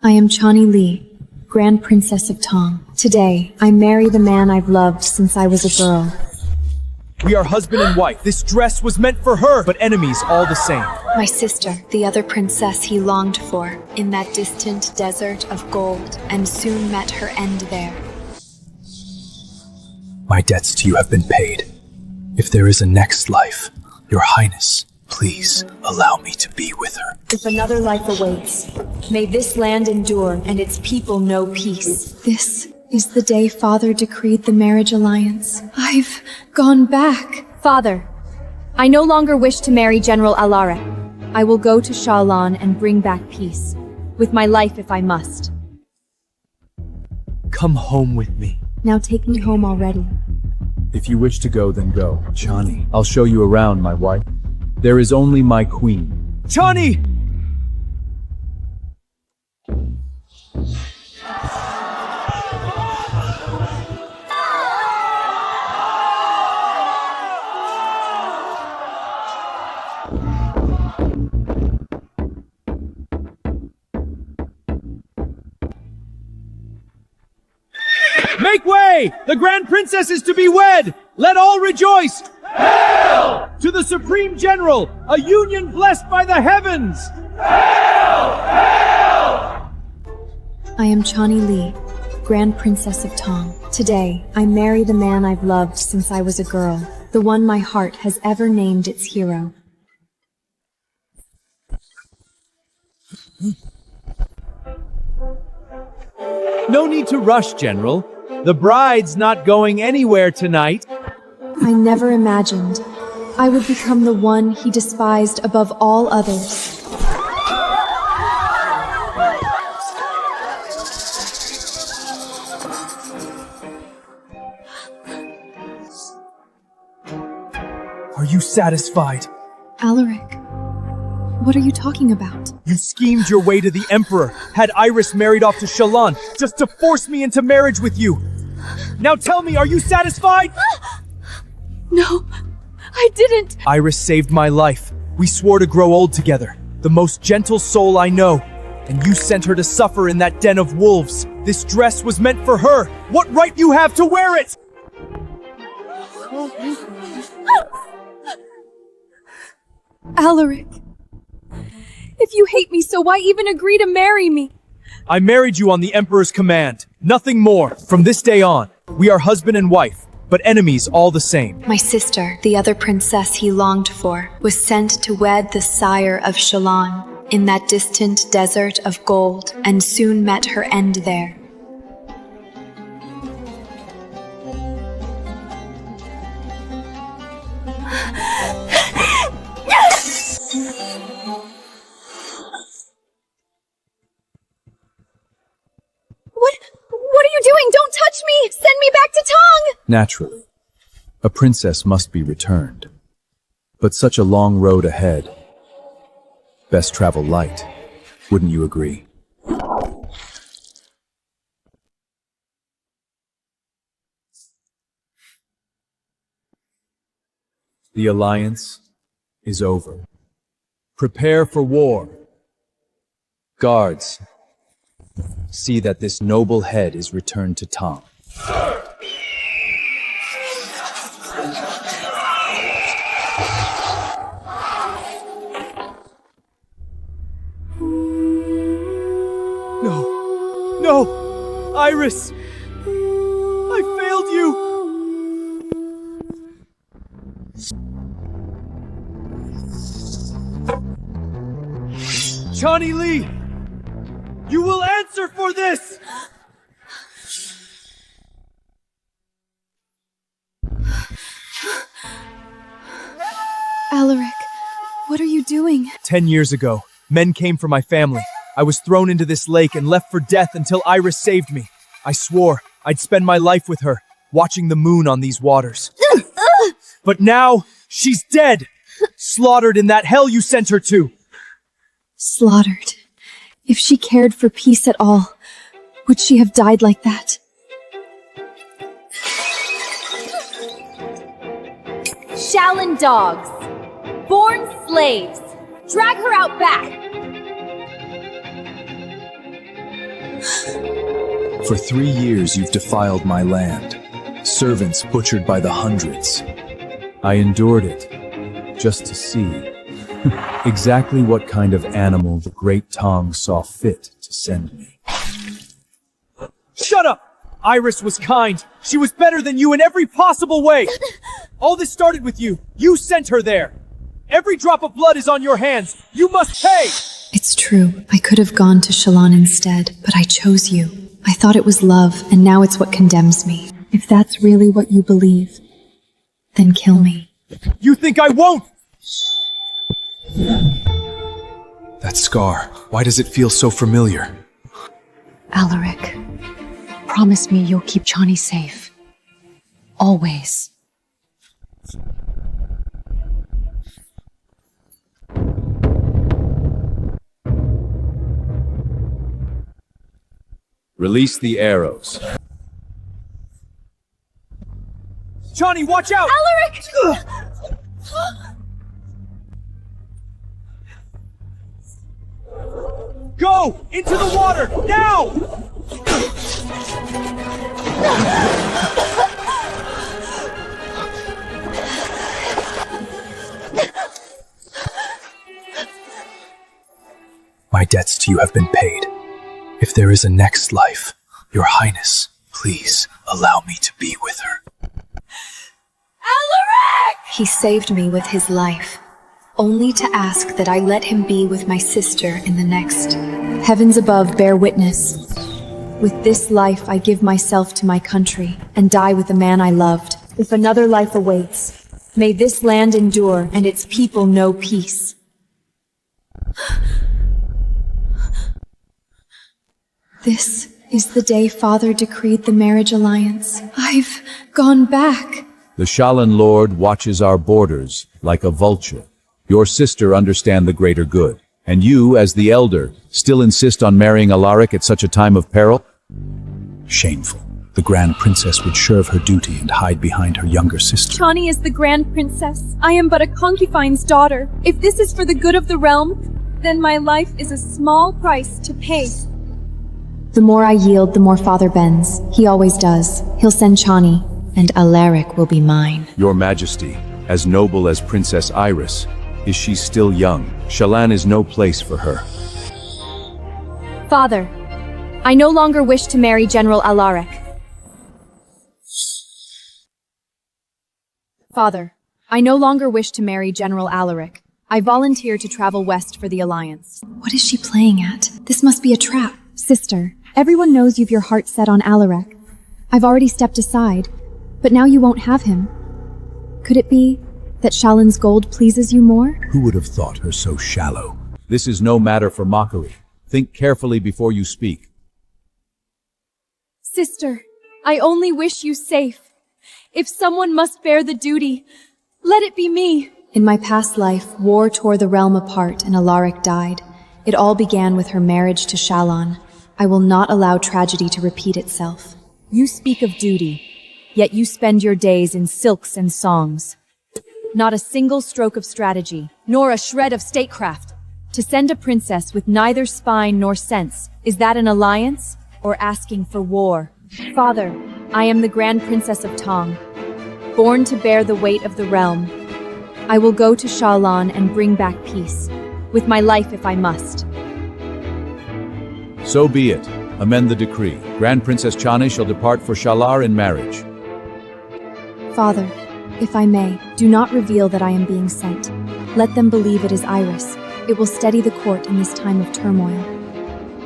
I am Chani Li, Grand Princess of Tang. Today, I marry the man I've loved since I was a girl. We are husband and wife. This dress was meant for her, but enemies all the same. My sister, the other princess he longed for, in that distant desert of gold, and soon met her end there. My debts to you have been paid. If there is a next life, Your Highness, please allow me to be with her. If another life awaits, may this land endure and its people know peace. This is the day Father decreed the marriage alliance. I've gone back. Father, I no longer wish to marry General Alaric. I will go to Shalan and bring back peace, with my life if I must. Come home with me. Now take me home already. If you wish to go, then go. Chani, I'll show you around, my wife. There is only my queen. Chani! Make way! The Grand Princess is to be wed! Let all rejoice! Hail! To the Supreme General, a union blessed by the heavens! Hail! Hail! I am Chani Li, Grand Princess of Tang. Today, I marry the man I've loved since I was a girl, the one my heart has ever named its hero. No need to rush, General. The bride's not going anywhere tonight. I never imagined I would become the one he despised above all others. Are you satisfied? Alaric, what are you talking about? You schemed your way to the Emperor, had Iris married off to Shalan, just to force me into marriage with you. Now tell me, are you satisfied? No, I didn't. Iris saved my life. We swore to grow old together. The most gentle soul I know. And you sent her to suffer in that den of wolves. This dress was meant for her. What right you have to wear it? Alaric, if you hate me so, why even agree to marry me? I married you on the Emperor's command. Nothing more. From this day on, we are husband and wife, but enemies all the same. My sister, the other princess he longed for, was sent to wed the sire of Shalan in that distant desert of gold, and soon met her end there. What are you doing? Don't touch me! Send me back to Tang! Naturally. A princess must be returned. But such a long road ahead. Best travel light. Wouldn't you agree? The alliance is over. Prepare for war. Guards, see that this noble head is returned to Tang. No! No! Iris! I failed you! Chani Li! You will answer for this! Alaric, what are you doing? 10 years ago, men came for my family. I was thrown into this lake and left for death until Iris saved me. I swore I'd spend my life with her, watching the moon on these waters. But now, she's dead! Slaughtered in that hell you sent her to! Slaughtered. If she cared for peace at all, would she have died like that? Shaolin dogs, born slaves, drag her out back! For 3 years you've defiled my land, servants butchered by the hundreds. I endured it, just to see exactly what kind of animal the great Tang saw fit to send me. Shut up! Iris was kind. She was better than you in every possible way. All this started with you. You sent her there. Every drop of blood is on your hands. You must pay! It's true. I could have gone to Shalon instead, but I chose you. I thought it was love, and now it's what condemns me. If that's really what you believe, then kill me. You think I won't? That scar, why does it feel so familiar? Alaric, promise me you'll keep Chani safe. Always. Release the arrows. Chani, watch out! Alaric! Go! Into the water! Now! My debts to you have been paid. If there is a next life, Your Highness, please allow me to be with her. Alaric! He saved me with his life, only to ask that I let him be with my sister in the next. Heavens above bear witness. With this life I give myself to my country and die with the man I loved. If another life awaits, may this land endure and its people know peace. This is the day Father decreed the marriage alliance. I've gone back. The Shallan Lord watches our borders like a vulture. Your sister understands the greater good. And you, as the elder, still insist on marrying Alaric at such a time of peril? Shameful. The Grand Princess would serve her duty and hide behind her younger sister. Chani is the Grand Princess. I am but a concubine's daughter. If this is for the good of the realm, then my life is a small price to pay. The more I yield, the more Father bends. He always does. He'll send Chani, and Alaric will be mine. Your Majesty, as noble as Princess Iris, is she still young? Shallan is no place for her. Father, I no longer wish to marry General Alaric. Father, I no longer wish to marry General Alaric. I volunteer to travel west for the Alliance. What is she playing at? This must be a trap. Sister, everyone knows you've your heart set on Alaric. I've already stepped aside, but now you won't have him. Could it be that Shallan's gold pleases you more? Who would have thought her so shallow? This is no matter for mockery. Think carefully before you speak. Sister, I only wish you safe. If someone must bear the duty, let it be me. In my past life, war tore the realm apart and Alaric died. It all began with her marriage to Shallan. I will not allow tragedy to repeat itself. You speak of duty, yet you spend your days in silks and songs. Not a single stroke of strategy, nor a shred of statecraft. To send a princess with neither spine nor sense, is that an alliance or asking for war? Father, I am the Grand Princess of Tang, born to bear the weight of the realm. I will go to Shallan and bring back peace, with my life if I must. So be it. Amend the decree. Grand Princess Chani shall depart for Shalar in marriage. Father, if I may, do not reveal that I am being sent. Let them believe it is Iris. It will steady the court in this time of turmoil.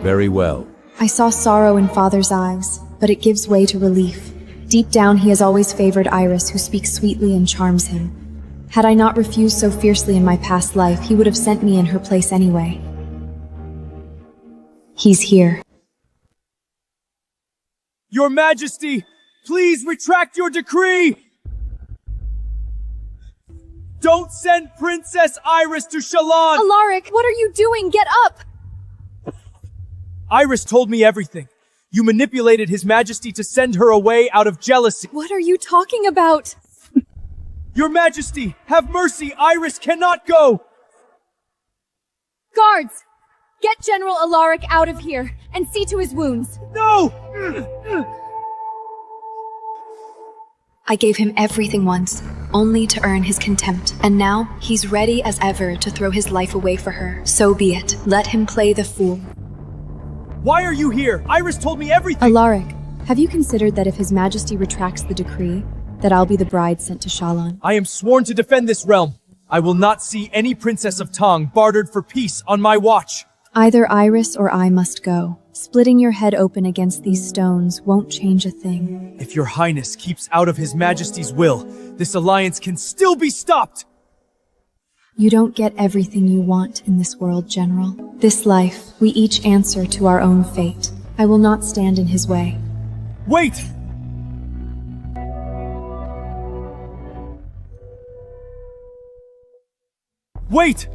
Very well. I saw sorrow in Father's eyes, but it gives way to relief. Deep down, he has always favored Iris, who speaks sweetly and charms him. Had I not refused so fiercely in my past life, he would have sent me in her place anyway. He's here. Your Majesty, please retract your decree! Don't send Princess Iris to Shallan! Alaric, what are you doing? Get up! Iris told me everything. You manipulated His Majesty to send her away out of jealousy. What are you talking about? Your Majesty, have mercy! Iris cannot go! Guards! Get General Alaric out of here and see to his wounds. No! I gave him everything once, only to earn his contempt. And now, he's ready as ever to throw his life away for her. So be it. Let him play the fool. Why are you here? Iris told me everything! Alaric, have you considered that if His Majesty retracts the decree, that I'll be the bride sent to Shalon? I am sworn to defend this realm. I will not see any princess of Tang bartered for peace on my watch. Either Iris or I must go. Splitting your head open against these stones won't change a thing. If your highness keeps out of His Majesty's will, this alliance can still be stopped! You don't get everything you want in this world, General. This life, we each answer to our own fate. I will not stand in his way. Wait! Wait!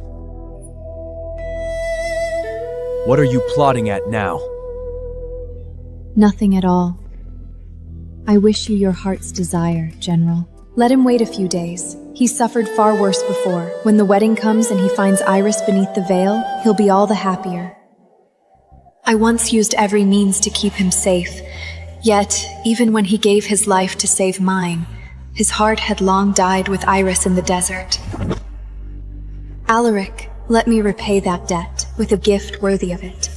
What are you plotting at now? Nothing at all. I wish you your heart's desire, General. Let him wait a few days. He's suffered far worse before. When the wedding comes and he finds Iris beneath the veil, he'll be all the happier. I once used every means to keep him safe. Yet, even when he gave his life to save mine, his heart had long died with Iris in the desert. Alaric, let me repay that debt with a gift worthy of it.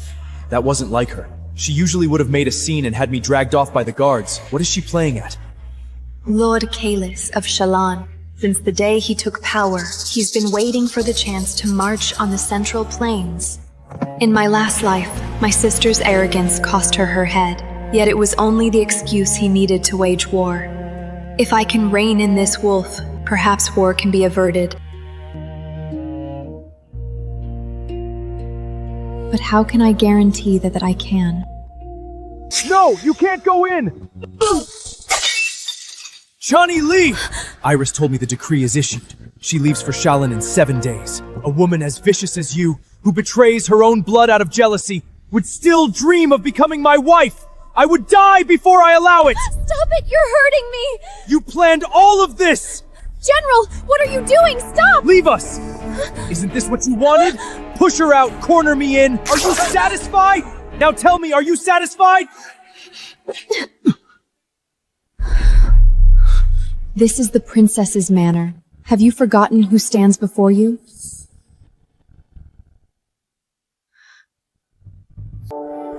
That wasn't like her. She usually would have made a scene and had me dragged off by the guards. What is she playing at? Lord Kaelis of Shalon. Since the day he took power, he's been waiting for the chance to march on the Central Plains. In my last life, my sister's arrogance cost her her head, yet it was only the excuse he needed to wage war. If I can rein in this wolf, perhaps war can be averted. But how can I guarantee that I can? No, you can't go in! Chani, leave! Iris told me the decree is issued. She leaves for Shalon in 7 days. A woman as vicious as you, who betrays her own blood out of jealousy, would still dream of becoming my wife! I would die before I allow it! Stop it! You're hurting me! You planned all of this! General, what are you doing? Stop! Leave us! Isn't this what you wanted? Push her out, corner me in. Are you satisfied? Now tell me, are you satisfied? This is the princess's manner. Have you forgotten who stands before you?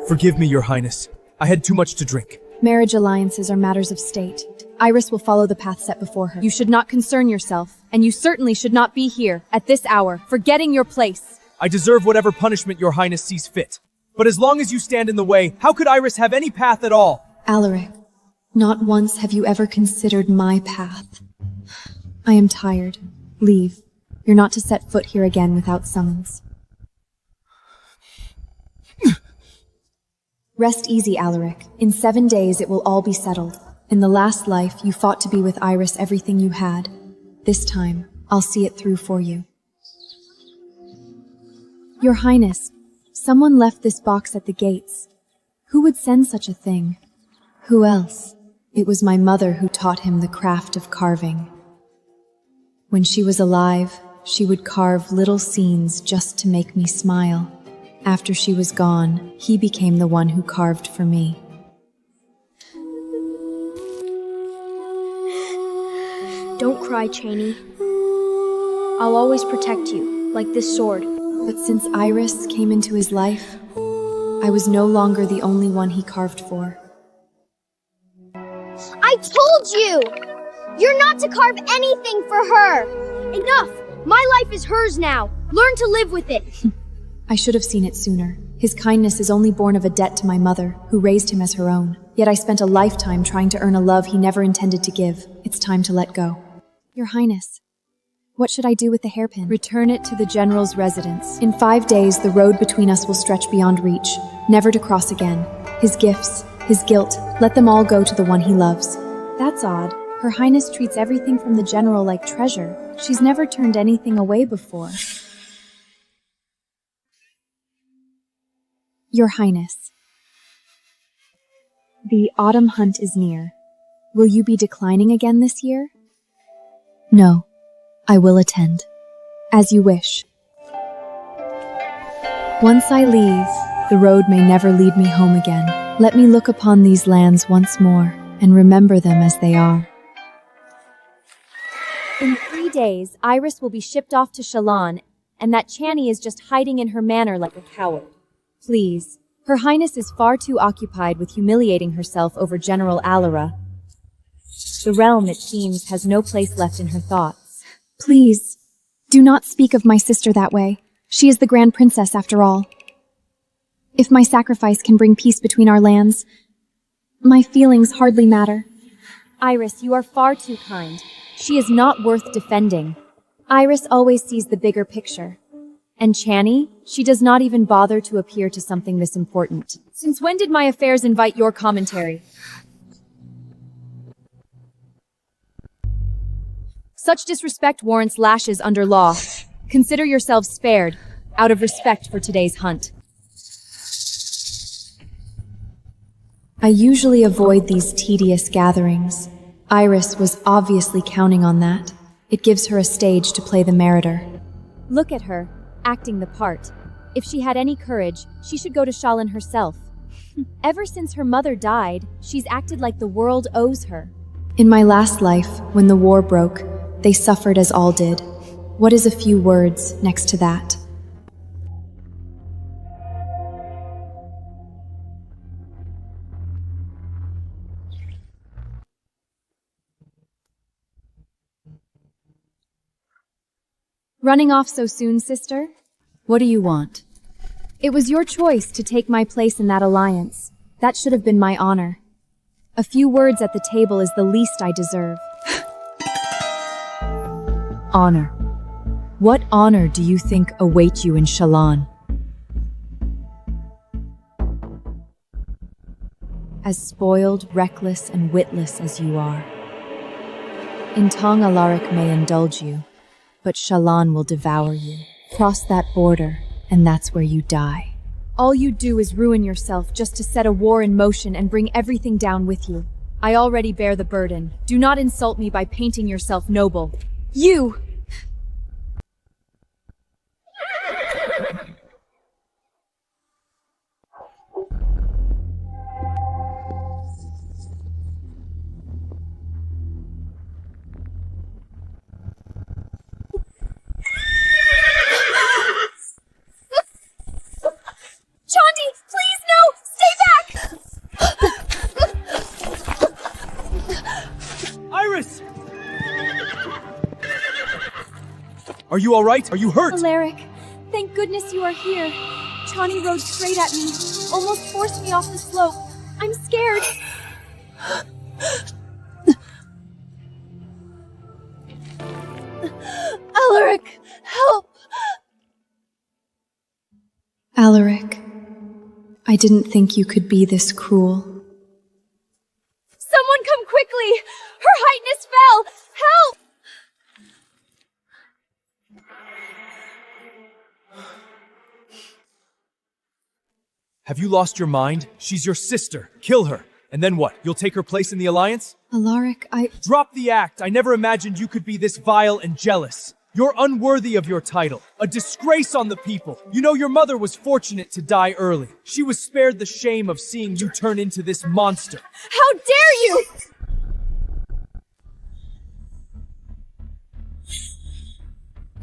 Forgive me, Your Highness. I had too much to drink. Marriage alliances are matters of state. Iris will follow the path set before her. You should not concern yourself, and you certainly should not be here, at this hour, forgetting your place. I deserve whatever punishment Your Highness sees fit. But as long as you stand in the way, how could Iris have any path at all? Alaric, not once have you ever considered my path. I am tired. Leave. You're not to set foot here again without summons. Rest easy, Alaric. In 7 days it will all be settled. In the last life, you fought to be with Iris everything you had. This time, I'll see it through for you. Your Highness, someone left this box at the gates. Who would send such a thing? Who else? It was my mother who taught him the craft of carving. When she was alive, she would carve little scenes just to make me smile. After she was gone, he became the one who carved for me. Don't cry, Chani. I'll always protect you, like this sword. But since Iris came into his life, I was no longer the only one he carved for. I told you! You're not to carve anything for her! Enough! My life is hers now. Learn to live with it. I should have seen it sooner. His kindness is only born of a debt to my mother, who raised him as her own. Yet I spent a lifetime trying to earn a love he never intended to give. It's time to let go. Your Highness, what should I do with the hairpin? Return it to the General's residence. In 5 days, the road between us will stretch beyond reach, never to cross again. His gifts, his guilt, let them all go to the one he loves. That's odd. Her Highness treats everything from the General like treasure. She's never turned anything away before. Your Highness, the autumn hunt is near. Will you be declining again this year? No, I will attend. As you wish. Once I leave, the road may never lead me home again. Let me look upon these lands once more and remember them as they are. In 3 days, Iris will be shipped off to Shalon, and that Chani is just hiding in her manor like a coward. Please, Her Highness is far too occupied with humiliating herself over General Alaric. The realm, it seems, has no place left in her thoughts. Please, do not speak of my sister that way. She is the Grand Princess, after all. If my sacrifice can bring peace between our lands, my feelings hardly matter. Iris, you are far too kind. She is not worth defending. Iris always sees the bigger picture. And Chani, she does not even bother to appear to something this important. Since when did my affairs invite your commentary? Such disrespect warrants lashes under law. Consider yourselves spared, out of respect for today's hunt. I usually avoid these tedious gatherings. Iris was obviously counting on that. It gives her a stage to play the martyr. Look at her, acting the part. If she had any courage, she should go to Shalon herself. Ever since her mother died, she's acted like the world owes her. In my last life, when the war broke, they suffered as all did. What is a few words next to that? Running off so soon, sister? What do you want? It was your choice to take my place in that alliance. That should have been my honor. A few words at the table is the least I deserve. Honor. What honor do you think await you in Shalon? As spoiled, reckless, and witless as you are. In Tang, Alaric may indulge you, but Shalon will devour you. Cross that border, and that's where you die. All you do is ruin yourself just to set a war in motion and bring everything down with you. I already bear the burden. Do not insult me by painting yourself noble. You! Are you all right? Are you hurt? Alaric, thank goodness you are here. Chani rode straight at me, almost forced me off the slope. I'm scared. Alaric, help! Alaric, I didn't think you could be this cruel. Someone come quickly! Her Highness fell! Help! Have you lost your mind? She's your sister. Kill her. And then what? You'll take her place in the alliance? Alaric, Drop the act. I never imagined you could be this vile and jealous. You're unworthy of your title. A disgrace on the people. You know, your mother was fortunate to die early. She was spared the shame of seeing you turn into this monster. How dare you!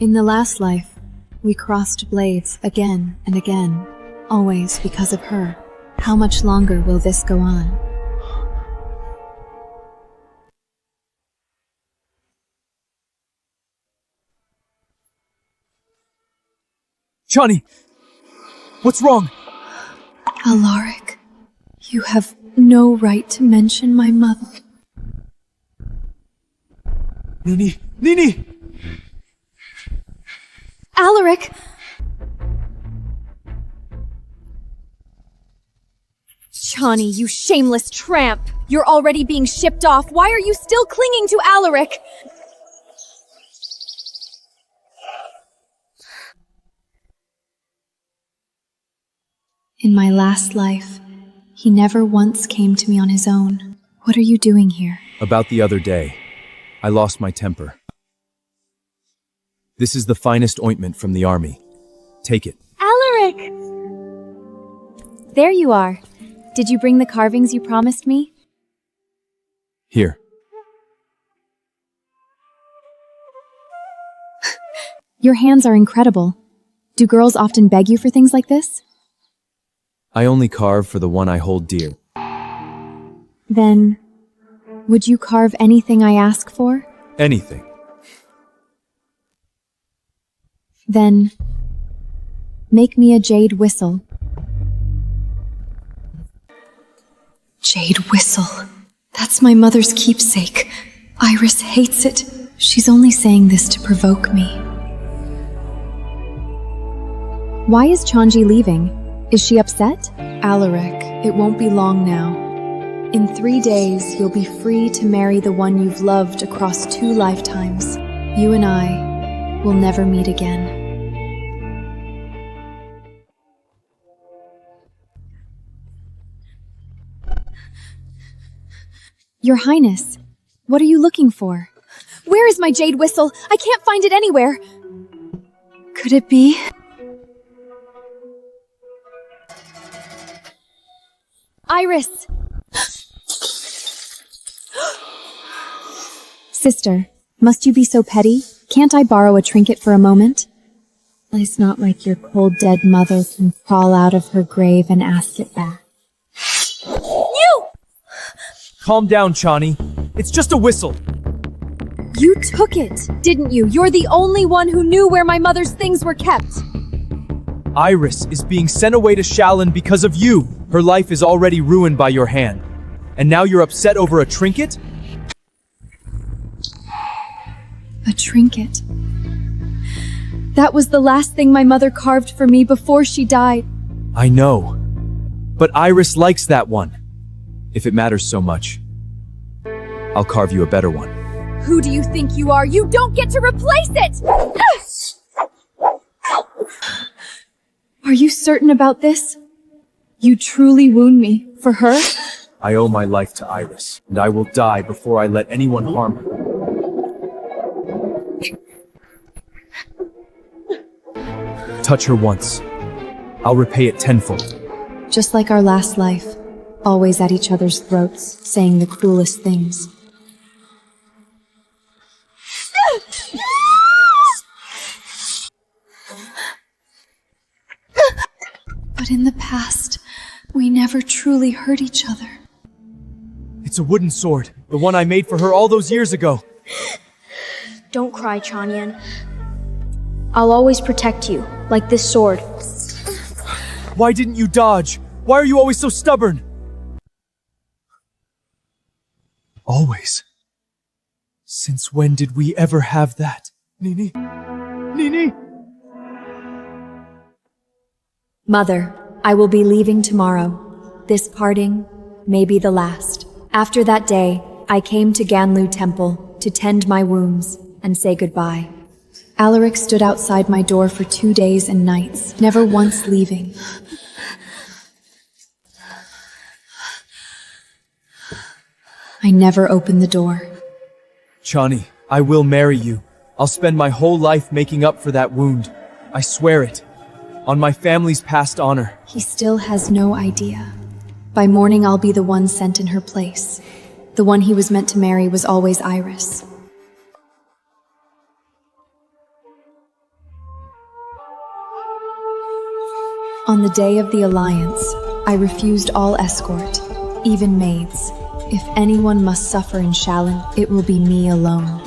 In the last life, we crossed blades again and again, always because of her. How much longer will this go on? Chani! What's wrong? Alaric, you have no right to mention my mother. Nini! Nini! Alaric! Chani, you shameless tramp! You're already being shipped off. Why are you still clinging to Alaric? In my last life, he never once came to me on his own. What are you doing here? About the other day, I lost my temper. This is the finest ointment from the army. Take it. Alaric! There you are. Did you bring the carvings you promised me? Here. Your hands are incredible. Do girls often beg you for things like this? I only carve for the one I hold dear. Then, would you carve anything I ask for? Anything. Then, make me a jade whistle. Jade whistle. That's my mother's keepsake. Iris hates it. She's only saying this to provoke me. Why is Chani leaving? Is she upset? Alaric, it won't be long now. In 3 days, you'll be free to marry the one you've loved across 2 lifetimes. You and I will never meet again. Your Highness, what are you looking for? Where is my jade whistle? I can't find it anywhere. Could it be? Iris! Sister, must you be so petty? Can't I borrow a trinket for a moment? It's not like your cold dead mother can crawl out of her grave and ask it back. You! Calm down, Chani. It's just a whistle. You took it, didn't you? You're the only one who knew where my mother's things were kept. Iris is being sent away to Shaolin because of you. Her life is already ruined by your hand. And now you're upset over a trinket? A trinket. That was the last thing my mother carved for me before she died. I know. But Iris likes that one. If it matters so much, I'll carve you a better one. Who do you think you are? You don't get to replace it! Are you certain about this? You truly wound me for her? I owe my life to Iris, and I will die before I let anyone harm her. Touch her once. I'll repay it tenfold. Just like our last life, always at each other's throats, saying the cruelest things. But in the past, we never truly hurt each other. It's a wooden sword, the one I made for her all those years ago. Don't cry, Chani. I'll always protect you, like this sword. Why didn't you dodge? Why are you always so stubborn? Always. Since when did we ever have that? Nini? Nini? Mother, I will be leaving tomorrow. This parting may be the last. After that day, I came to Ganlu Temple to tend my wounds and say goodbye. Alaric stood outside my door for 2 days and nights, never once leaving. I never opened the door. Chani, I will marry you. I'll spend my whole life making up for that wound. I swear it. On my family's past honor. He still has no idea. By morning, I'll be the one sent in her place. The one he was meant to marry was always Iris. On the day of the alliance, I refused all escort, even maids. If anyone must suffer in Shaolin, it will be me alone.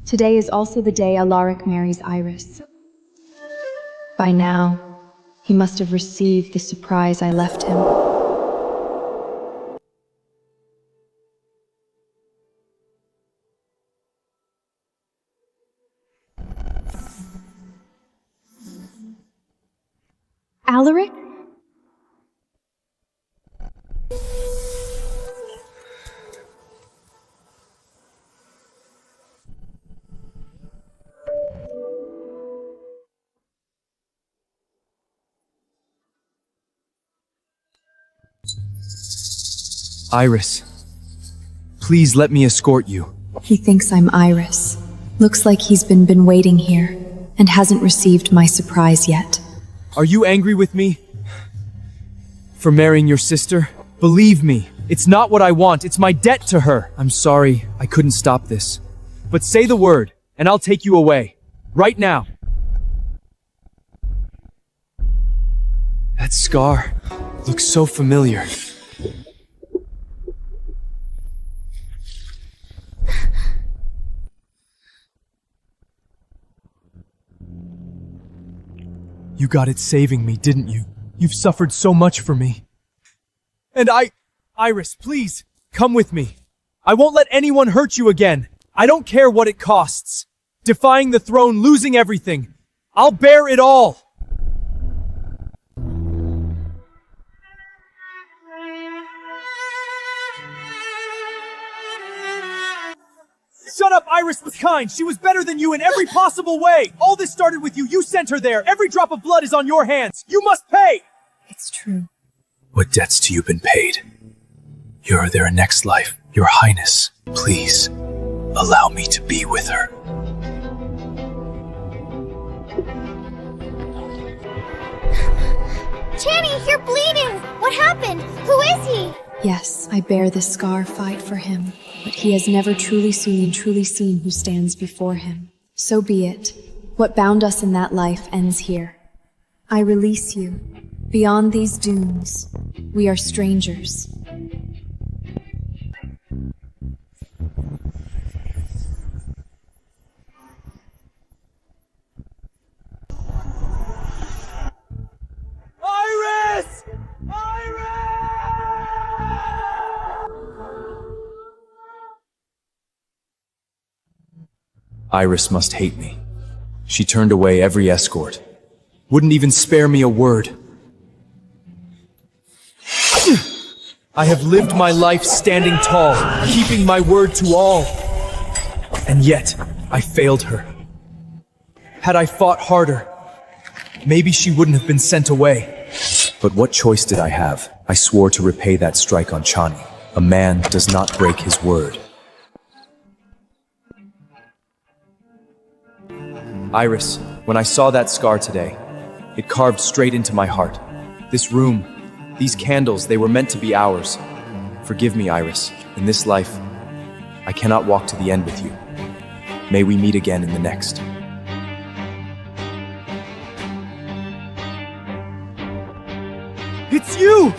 Today is also the day Alaric marries Iris. By now, he must have received the surprise I left him. Alaric? Iris, please let me escort you. He thinks I'm Iris. Looks like he's been waiting here and hasn't received my surprise yet. Are you angry with me for marrying your sister? Believe me, it's not what I want. It's my debt to her. I'm sorry I couldn't stop this. But say the word, and I'll take you away. Right now. That scar looks so familiar. You got it saving me, didn't you? You've suffered so much for me. And Iris, please, come with me. I won't let anyone hurt you again. I don't care what it costs. Defying the throne, losing everything. I'll bear it all. Shut up, Iris was kind. She was better than you in every possible way. All this started with you. You sent her there. Every drop of blood is on your hands. You must pay. It's true. What debts to you been paid? You're there in next life. Your Highness, please, allow me to be with her. Chani, you're bleeding! What happened? Who is he? Yes, I bear the scar fight for him, but he has never truly seen who stands before him. So be it. What bound us in that life ends here. I release you. Beyond these dunes, we are strangers. Iris! Iris! Iris must hate me. She turned away every escort. Wouldn't even spare me a word. I have lived my life standing tall, keeping my word to all. And yet, I failed her. Had I fought harder, maybe she wouldn't have been sent away. But what choice did I have? I swore to repay that strike on Chani. A man does not break his word. Iris, when I saw that scar today, it carved straight into my heart. This room, these candles, they were meant to be ours. Forgive me, Iris. In this life, I cannot walk to the end with you. May we meet again in the next. It's you!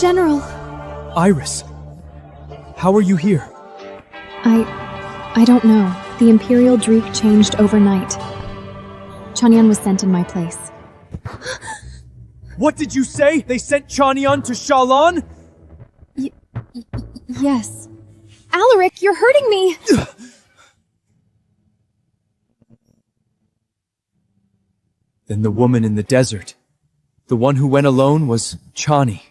General! Iris, how are you here? I don't know. The Imperial Dreek changed overnight. Chanyan was sent in my place. What did you say? They sent Chanian to Shalon? Yes. Alaric, you're hurting me! Then the woman in the desert, the one who went alone, was Chani.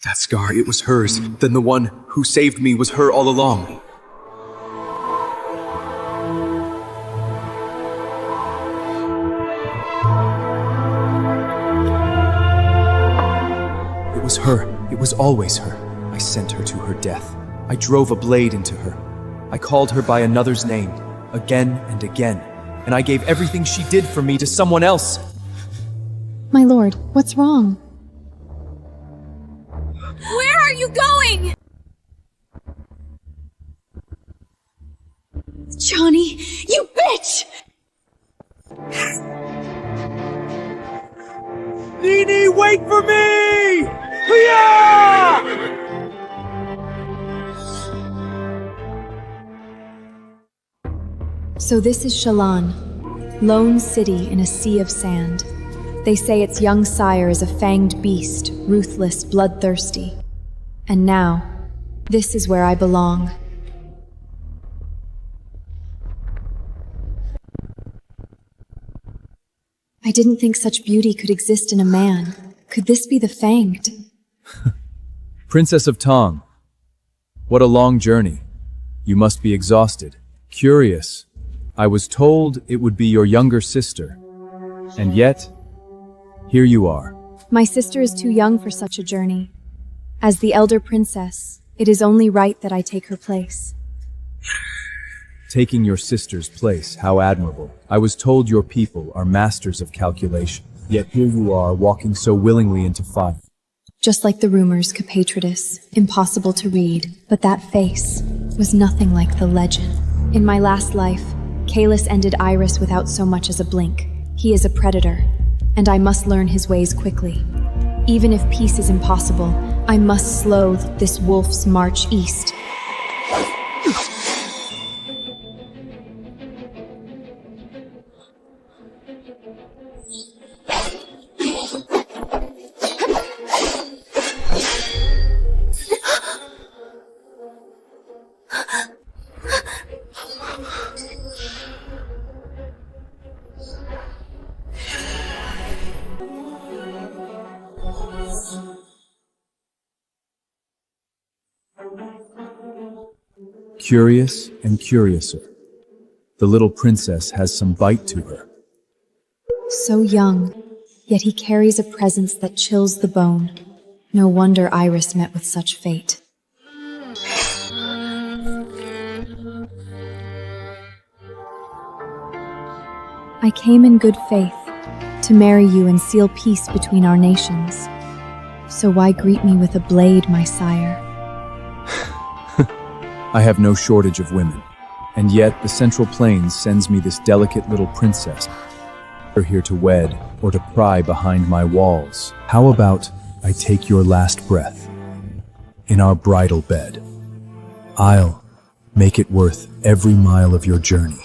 That scar, it was hers. Then the one who saved me was her all along. It was her. It was always her. I sent her to her death. I drove a blade into her. I called her by another's name, again and again, and I gave everything she did for me to someone else. My lord, what's wrong? Where are you going? Chani, you bitch! Nini, wait for me! Yeah! So this is Shalon, lone city in a sea of sand. They say its young sire is a fanged beast, ruthless, bloodthirsty. And now, this is where I belong. I didn't think such beauty could exist in a man. Could this be the Fanged? Princess of Tang, what a long journey. You must be exhausted, curious. I was told it would be your younger sister. And yet, here you are. My sister is too young for such a journey. As the elder princess, it is only right that I take her place. Taking your sister's place, how admirable. I was told your people are masters of calculation. Yet here you are, walking so willingly into fight. Just like the rumors, Capatritus, impossible to read, but that face was nothing like the legend. In my last life, Kaelis ended Iris without so much as a blink. He is a predator, and I must learn his ways quickly. Even if peace is impossible, I must slow this wolf's march east. Curious and curiouser. The little princess has some bite to her. So young, yet he carries a presence that chills the bone. No wonder Iris met with such fate. I came in good faith to marry you and seal peace between our nations. So why greet me with a blade, my sire? I have no shortage of women, and yet the Central Plains sends me this delicate little princess. You're here to wed or to pry behind my walls. How about I take your last breath in our bridal bed? I'll make it worth every mile of your journey.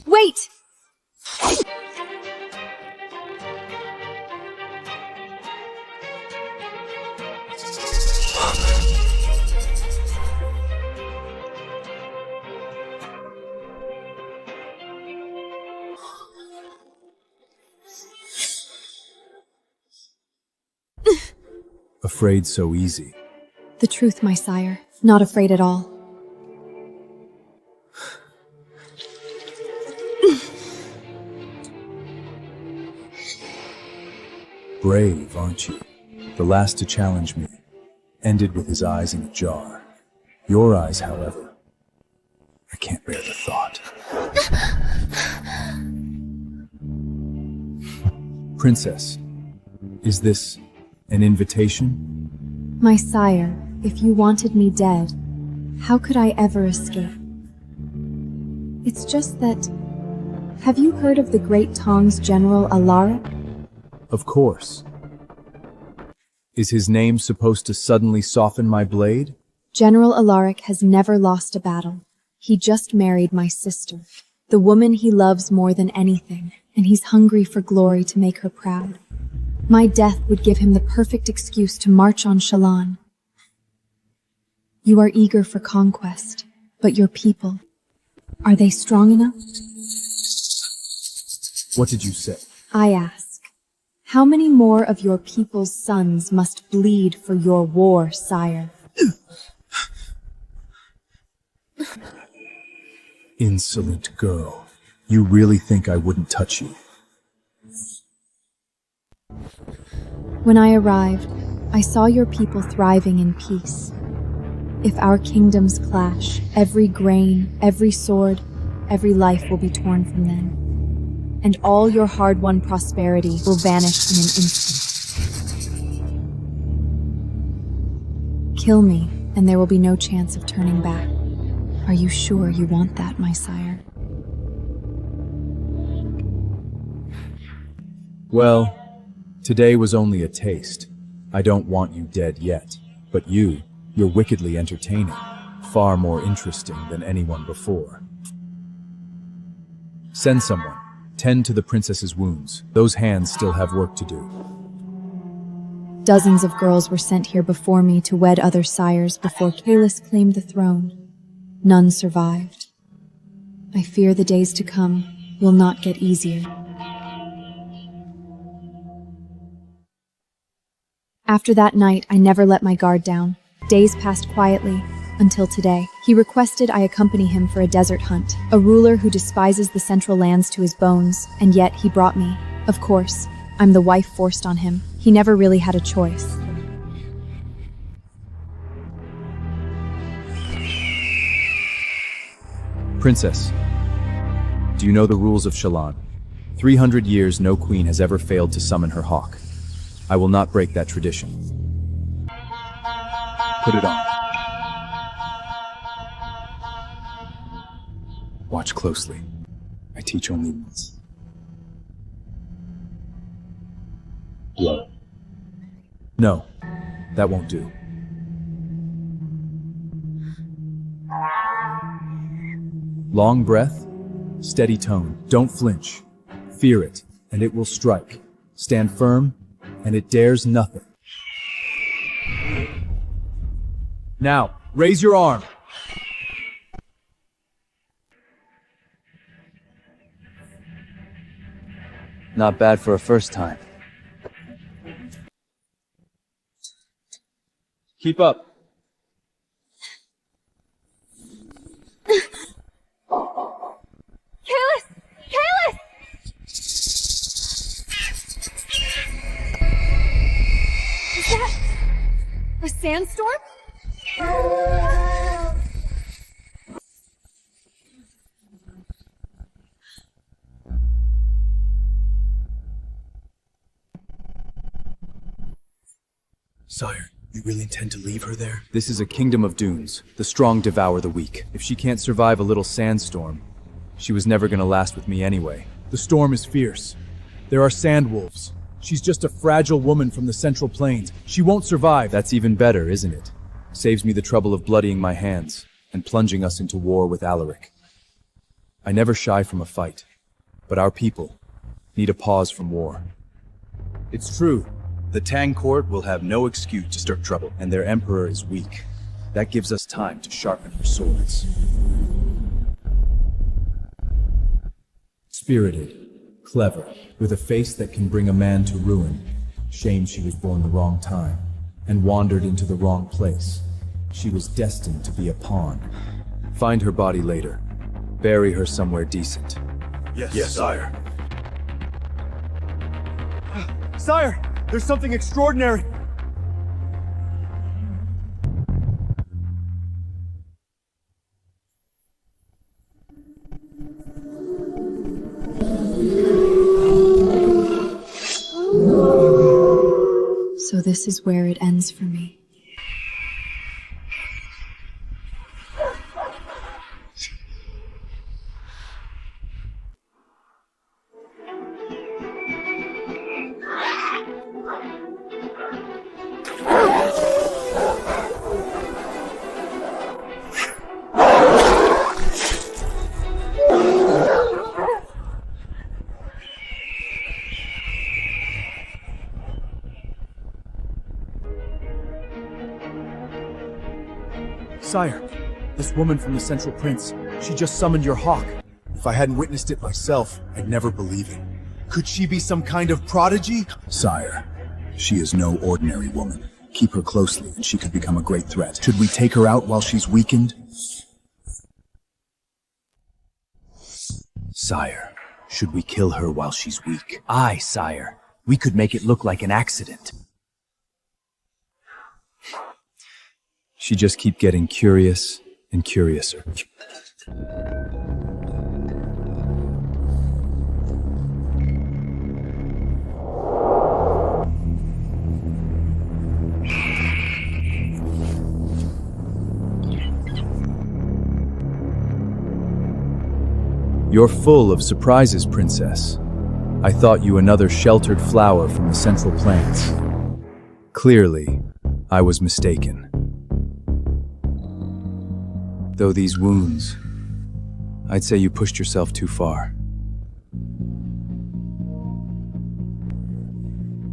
Wait! Afraid so easy. The truth, my sire. Not afraid at all. Brave, aren't you? The last to challenge me ended with his eyes in a jar. Your eyes, however, I can't bear the thought. Princess, is this an invitation? My sire, if you wanted me dead, how could I ever escape? It's just that... Have you heard of the great Tang's General Alaric? Of course. Is his name supposed to suddenly soften my blade? General Alaric has never lost a battle. He just married my sister, the woman he loves more than anything, and he's hungry for glory to make her proud. My death would give him the perfect excuse to march on Shalon. You are eager for conquest, but your people, are they strong enough? What did you say? I ask, how many more of your people's sons must bleed for your war, sire? Insolent girl. You really think I wouldn't touch you? When I arrived, I saw your people thriving in peace. If our kingdoms clash, every grain, every sword, every life will be torn from them. And all your hard-won prosperity will vanish in an instant. Kill me, and there will be no chance of turning back. Are you sure you want that, my sire? Well, today was only a taste. I don't want you dead yet. But you're wickedly entertaining. Far more interesting than anyone before. Send someone. Tend to the princess's wounds. Those hands still have work to do. Dozens of girls were sent here before me to wed other sires before Kaelis claimed the throne. None survived. I fear the days to come will not get easier. After that night, I never let my guard down. Days passed quietly, until today. He requested I accompany him for a desert hunt, a ruler who despises the central lands to his bones, and yet he brought me. Of course, I'm the wife forced on him. He never really had a choice. Princess, do you know the rules of Shallan? 300 years no queen has ever failed to summon her hawk. I will not break that tradition. Put it on. Watch closely. I teach only once. Blow. No, that won't do. Long breath, steady tone. Don't flinch. Fear it, and it will strike. Stand firm, and it dares nothing. Now, raise your arm. Not bad for a first time. Keep up. Kaelis! Kaelis! Is that a sandstorm? Sire, you really intend to leave her there? This is a kingdom of dunes. The strong devour the weak. If she can't survive a little sandstorm, she was never gonna last with me anyway. The storm is fierce. There are sand wolves. She's just a fragile woman from the Central Plains. She won't survive. That's even better, isn't it? Saves me the trouble of bloodying my hands and plunging us into war with Alaric. I never shy from a fight, but our people need a pause from war. It's true. The Tang court will have no excuse to stir trouble, and their emperor is weak. That gives us time to sharpen our swords. Spirited, clever, with a face that can bring a man to ruin. Shame she was born the wrong time, and wandered into the wrong place. She was destined to be a pawn. Find her body later. Bury her somewhere decent. Yes, sire. Sire! There's something extraordinary! So this is where it ends for me. Sire, this woman from the Central Prince, she just summoned your hawk. If I hadn't witnessed it myself, I'd never believe it. Could she be some kind of prodigy? Sire, she is no ordinary woman. Keep her closely and she could become a great threat. Should we take her out while she's weakened? Sire, should we kill her while she's weak? Aye, sire. We could make it look like an accident. She just keep getting curious and curiouser. You're full of surprises, Princess. I thought you another sheltered flower from the Central Plains. Clearly, I was mistaken. Though these wounds, I'd say you pushed yourself too far.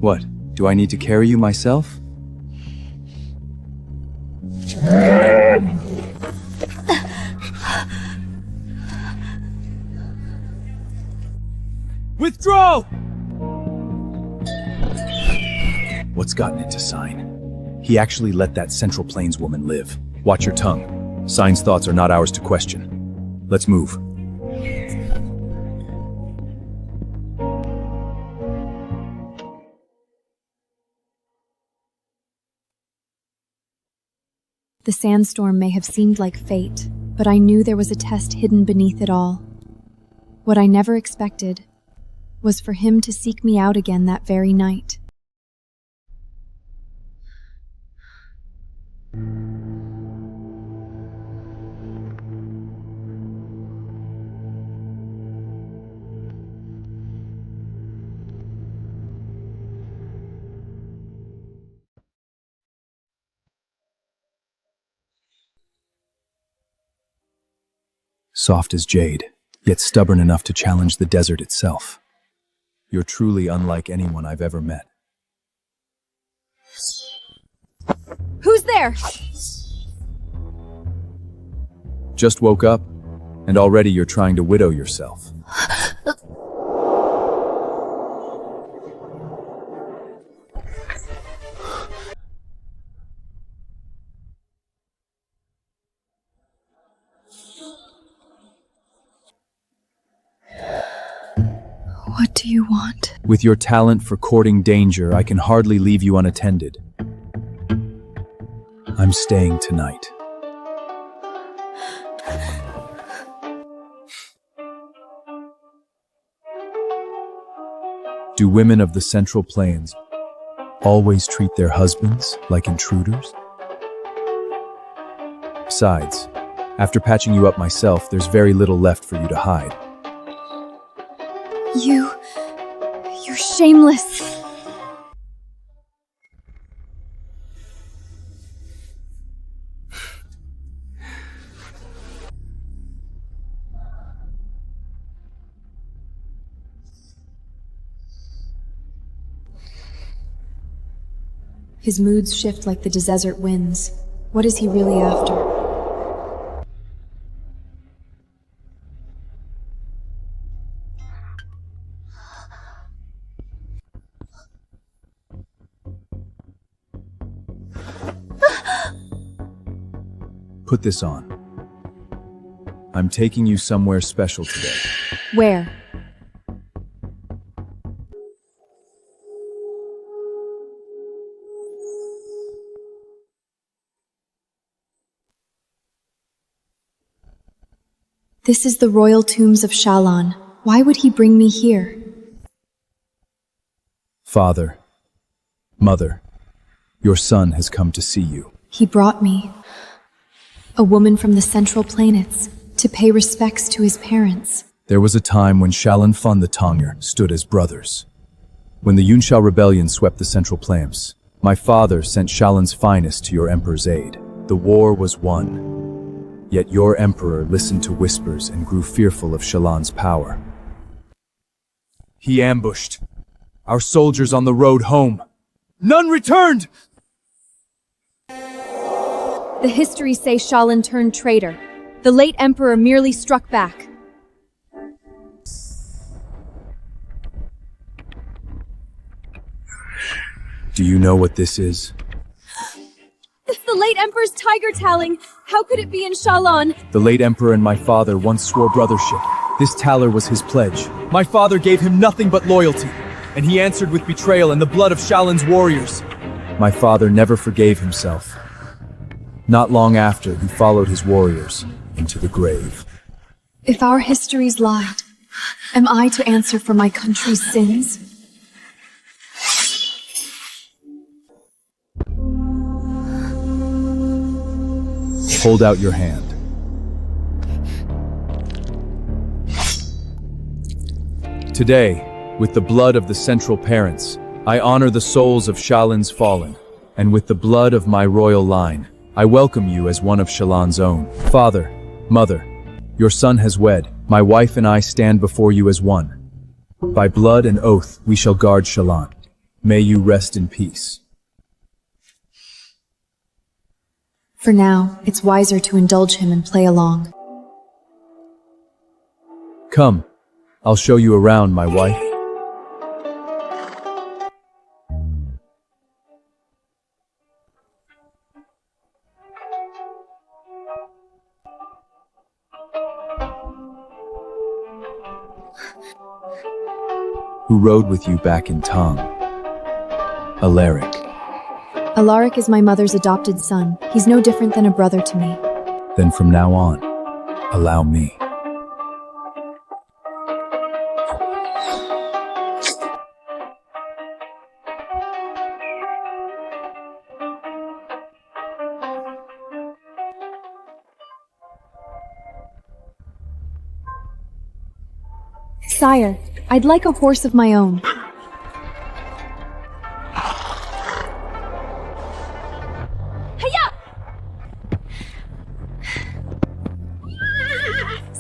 What? Do I need to carry you myself? Withdraw! What's gotten into Sign? He actually let that Central Plains woman live. Watch your tongue. Sign's thoughts are not ours to question. Let's move. The sandstorm may have seemed like fate, but I knew there was a test hidden beneath it all. What I never expected was for him to seek me out again that very night. Soft as jade, yet stubborn enough to challenge the desert itself. You're truly unlike anyone I've ever met. Who's there? Just woke up, and already you're trying to widow yourself. What do you want? With your talent for courting danger, I can hardly leave you unattended. I'm staying tonight. Do women of the Central Plains always treat their husbands like intruders? Besides, after patching you up myself, there's very little left for you to hide. You're shameless. His moods shift like the desert winds. What is he really after? Put this on. I'm taking you somewhere special today. Where? This is the royal tombs of Shalon. Why would he bring me here? Father, Mother, your son has come to see you. He brought me, a woman from the Central Planets, to pay respects to his parents. There was a time when Shalon Fun the Tonger stood as brothers. When the Yunshao rebellion swept the Central Plains, my father sent Shalon's finest to your emperor's aid. The war was won. Yet your emperor listened to whispers and grew fearful of Shalon's power. He ambushed our soldiers on the road home. None returned! The histories say Shalon turned traitor. The late emperor merely struck back. Do you know what this is? It's the late emperor's tiger talon. How could it be in Shalon? The late emperor and my father once swore brothership. This taler was his pledge. My father gave him nothing but loyalty, and he answered with betrayal and the blood of Shalon's warriors. My father never forgave himself. Not long after, he followed his warriors into the grave. If our histories lied, am I to answer for my country's sins? Hold out your hand. Today, with the blood of the Central Parents, I honor the souls of Shalon's fallen, and with the blood of my royal line, I welcome you as one of Shalon's own. Father, Mother, your son has wed. My wife and I stand before you as one. By blood and oath, we shall guard Shalon. May you rest in peace. For now, it's wiser to indulge him and play along. Come, I'll show you around, my wife. Who rode with you back in Tang? Alaric. Alaric is my mother's adopted son. He's no different than a brother to me. Then from now on, allow me. Sire, I'd like a horse of my own.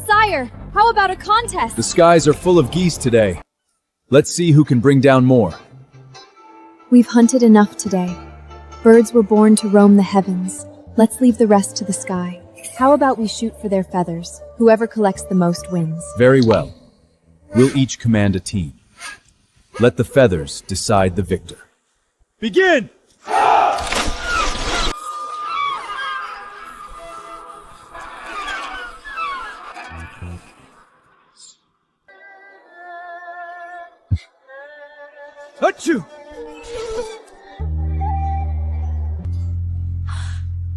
Sire, how about a contest? The skies are full of geese today. Let's see who can bring down more. We've hunted enough today. Birds were born to roam the heavens. Let's leave the rest to the sky. How about we shoot for their feathers? Whoever collects the most wins. Very well. We'll each command a team. Let the feathers decide the victor. Begin! Achoo!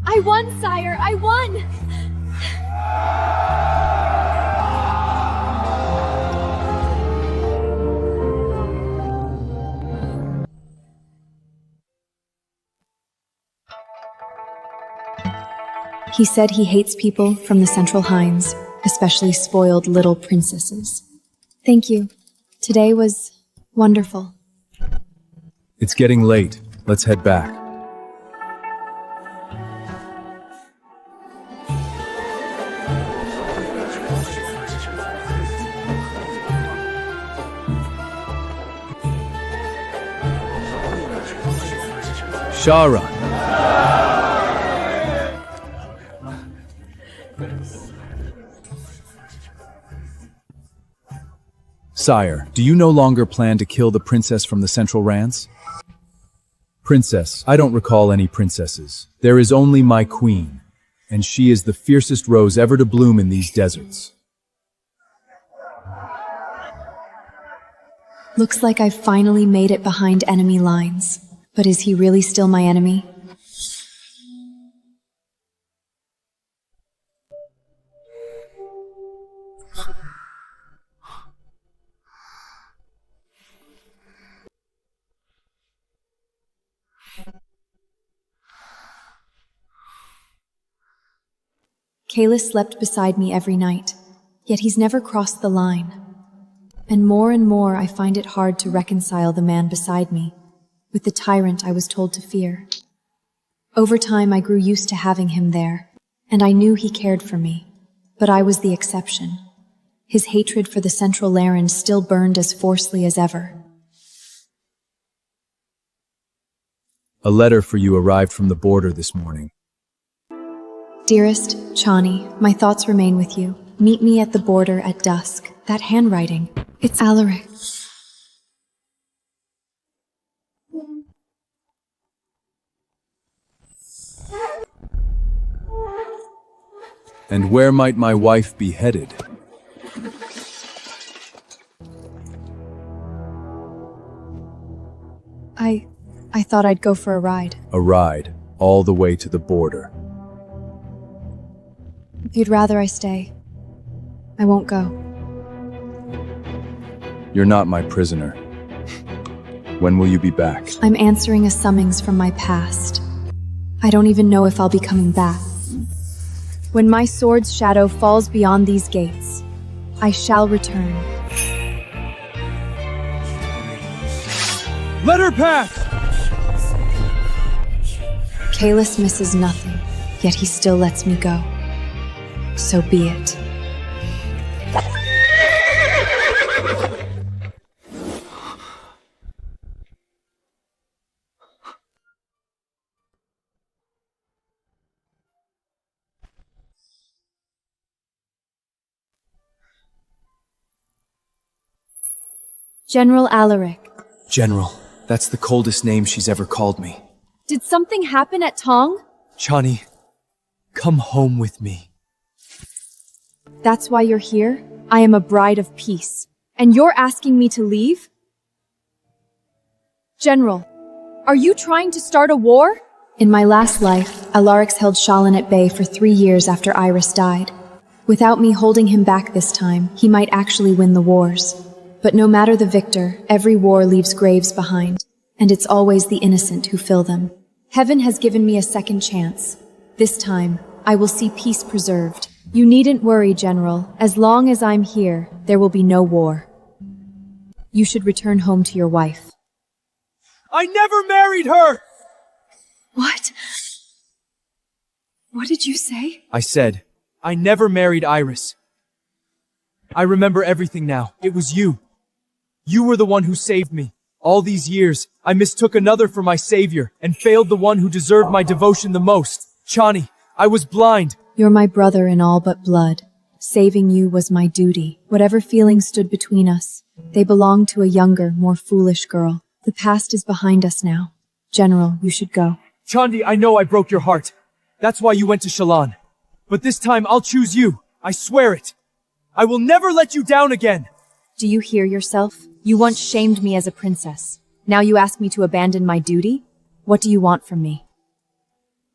I won, sire! I won! He said he hates people from the Central Hinds, especially spoiled little princesses. Thank you. Today was wonderful. It's getting late. Let's head back. Sharan. Sire, do you no longer plan to kill the princess from the Central Rans? Princess, I don't recall any princesses. There is only my queen, and she is the fiercest rose ever to bloom in these deserts. Looks like I've finally made it behind enemy lines. But is he really still my enemy? Kaelis slept beside me every night, yet he's never crossed the line. And more I find it hard to reconcile the man beside me with the tyrant I was told to fear. Over time, I grew used to having him there, and I knew he cared for me, but I was the exception. His hatred for the Central Laren still burned as forcefully as ever. A letter for you arrived from the border this morning. Dearest Chani, my thoughts remain with you. Meet me at the border at dusk. That handwriting, it's Alaric. And where might my wife be headed? I thought I'd go for a ride. A ride, all the way to the border. If you'd rather I stay, I won't go. You're not my prisoner. When will you be back? I'm answering a summons from my past. I don't even know if I'll be coming back. When my sword's shadow falls beyond these gates, I shall return. Let her pass! Kaelis misses nothing, yet he still lets me go. So be it. General Alaric. General, that's the coldest name she's ever called me. Did something happen at Tang? Chani, come home with me. That's why you're here? I am a bride of peace. And you're asking me to leave? General, are you trying to start a war? In my last life, Alaric held Shallan at bay for 3 years after Iris died. Without me holding him back this time, he might actually win the wars. But no matter the victor, every war leaves graves behind, and it's always the innocent who fill them. Heaven has given me a second chance. This time, I will see peace preserved. You needn't worry, General. As long as I'm here, there will be no war. You should return home to your wife. I never married her! What? What did you say? I said, I never married Iris. I remember everything now. It was you. You were the one who saved me. All these years, I mistook another for my savior and failed the one who deserved my devotion the most. Chani, I was blind. You're my brother in all but blood. Saving you was my duty. Whatever feelings stood between us, they belonged to a younger, more foolish girl. The past is behind us now. General, you should go. Chandi, I know I broke your heart. That's why you went to Shallan. But this time I'll choose you. I swear it. I will never let you down again. Do you hear yourself? You once shamed me as a princess. Now you ask me to abandon my duty? What do you want from me?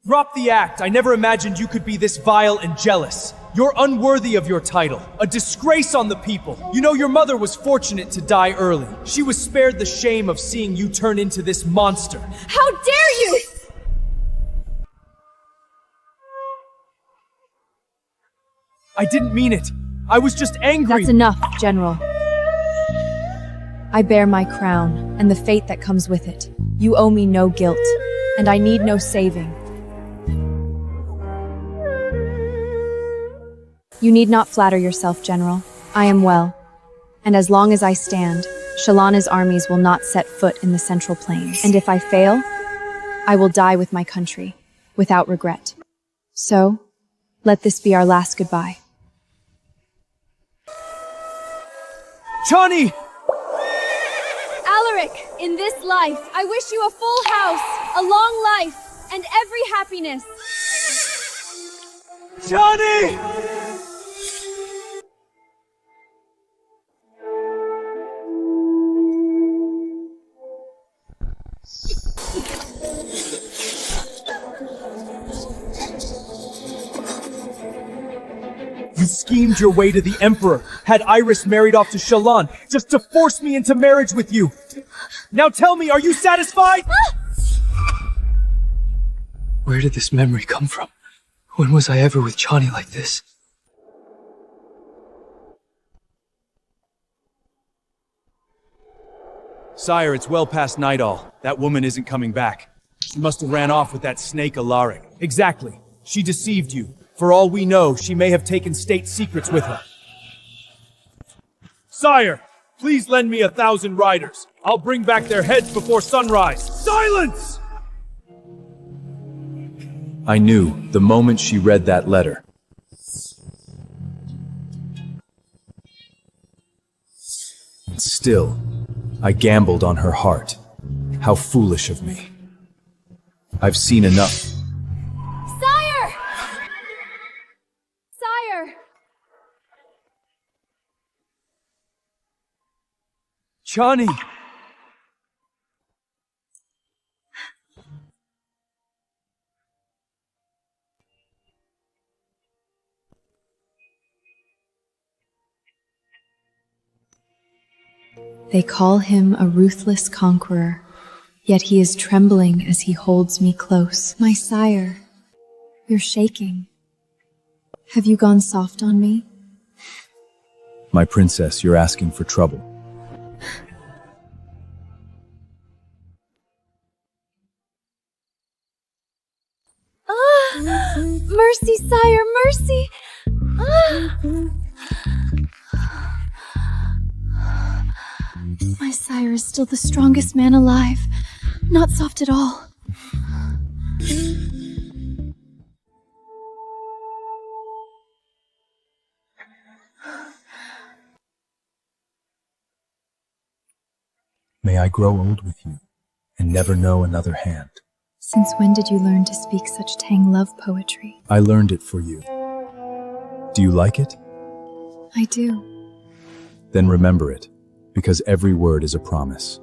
Drop the act. I never imagined you could be this vile and jealous. You're unworthy of your title. A disgrace on the people. You know, your mother was fortunate to die early. She was spared the shame of seeing you turn into this monster. How dare you! I didn't mean it. I was just angry. That's enough, General. I bear my crown, and the fate that comes with it. You owe me no guilt, and I need no saving. You need not flatter yourself, General. I am well. And as long as I stand, Shalana's armies will not set foot in the Central Plains. And if I fail, I will die with my country, without regret. So, let this be our last goodbye. Chani! Alaric, in this life, I wish you a full house, a long life, and every happiness. Chani! You schemed your way to the Emperor, had Iris married off to Shallan, just to force me into marriage with you. Now tell me, are you satisfied? Where did this memory come from? When was I ever with Chani like this? Sire, it's well past nightall. That woman isn't coming back. She must have ran off with that snake Alaric. Exactly. She deceived you. For all we know, she may have taken state secrets with her. Sire, please lend me 1,000 riders. I'll bring back their heads before sunrise. Silence! I knew the moment she read that letter. Still, I gambled on her heart. How foolish of me. I've seen enough. Sire! Sire! Chani! They call him a ruthless conqueror, yet he is trembling as he holds me close. My sire, you're shaking. Have you gone soft on me? My princess, you're asking for trouble. Mercy, sire, mercy! My sire is still the strongest man alive. Not soft at all. May I grow old with you, and never know another hand. Since when did you learn to speak such Tang love poetry? I learned it for you. Do you like it? I do. Then remember it, because every word is a promise.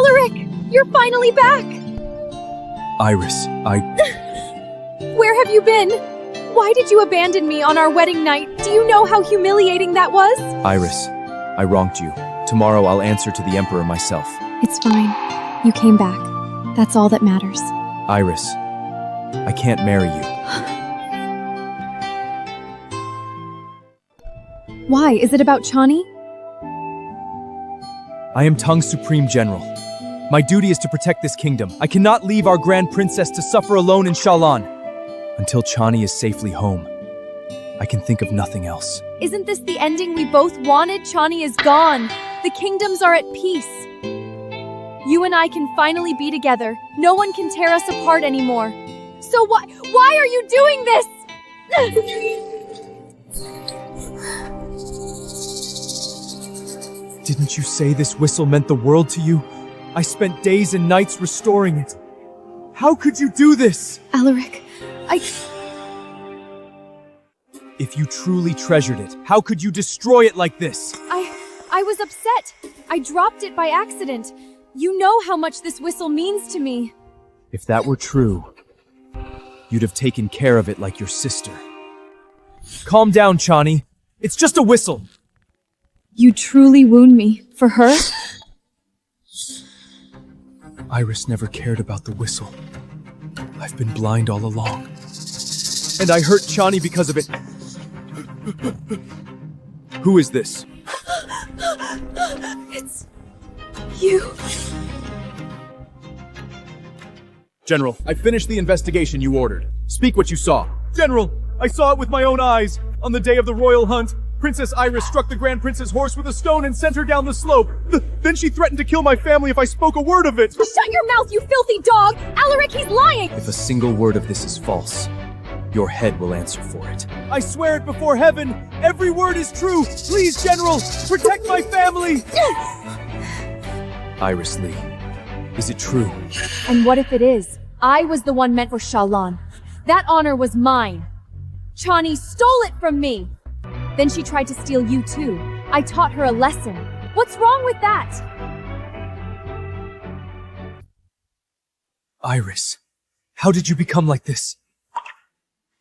Alaric! You're finally back! Iris, Where have you been? Why did you abandon me on our wedding night? Do you know how humiliating that was? Iris, I wronged you. Tomorrow I'll answer to the Emperor myself. It's fine. You came back. That's all that matters. Iris, I can't marry you. Why? Is it about Chani? I am Tang's Supreme General. My duty is to protect this kingdom. I cannot leave our Grand Princess to suffer alone in Shalan. Until Chani is safely home, I can think of nothing else. Isn't this the ending we both wanted? Chani is gone. The kingdoms are at peace. You and I can finally be together. No one can tear us apart anymore. So why are you doing this? Didn't you say this whistle meant the world to you? I spent days and nights restoring it. How could you do this? Alaric, If you truly treasured it, how could you destroy it like this? I was upset. I dropped it by accident. You know how much this whistle means to me. If that were true, you'd have taken care of it like your sister. Calm down, Chani. It's just a whistle. You truly wound me. For her? Iris never cared about the whistle. I've been blind all along. And I hurt Chani because of it. Who is this? It's you. General, I finished the investigation you ordered. Speak what you saw. General, I saw it with my own eyes. On the day of the royal hunt, Princess Iris struck the Grand Prince's horse with a stone and sent her down the slope. Then she threatened to kill my family if I spoke a word of it. Shut your mouth, you filthy dog! Alaric, he's lying! If a single word of this is false, your head will answer for it. I swear it before heaven, every word is true. Please, General, protect my family. Iris Lee, is it true? And what if it is? I was the one meant for Shalan. That honor was mine. Chani stole it from me. Then she tried to steal you too. I taught her a lesson. What's wrong with that? Iris, how did you become like this?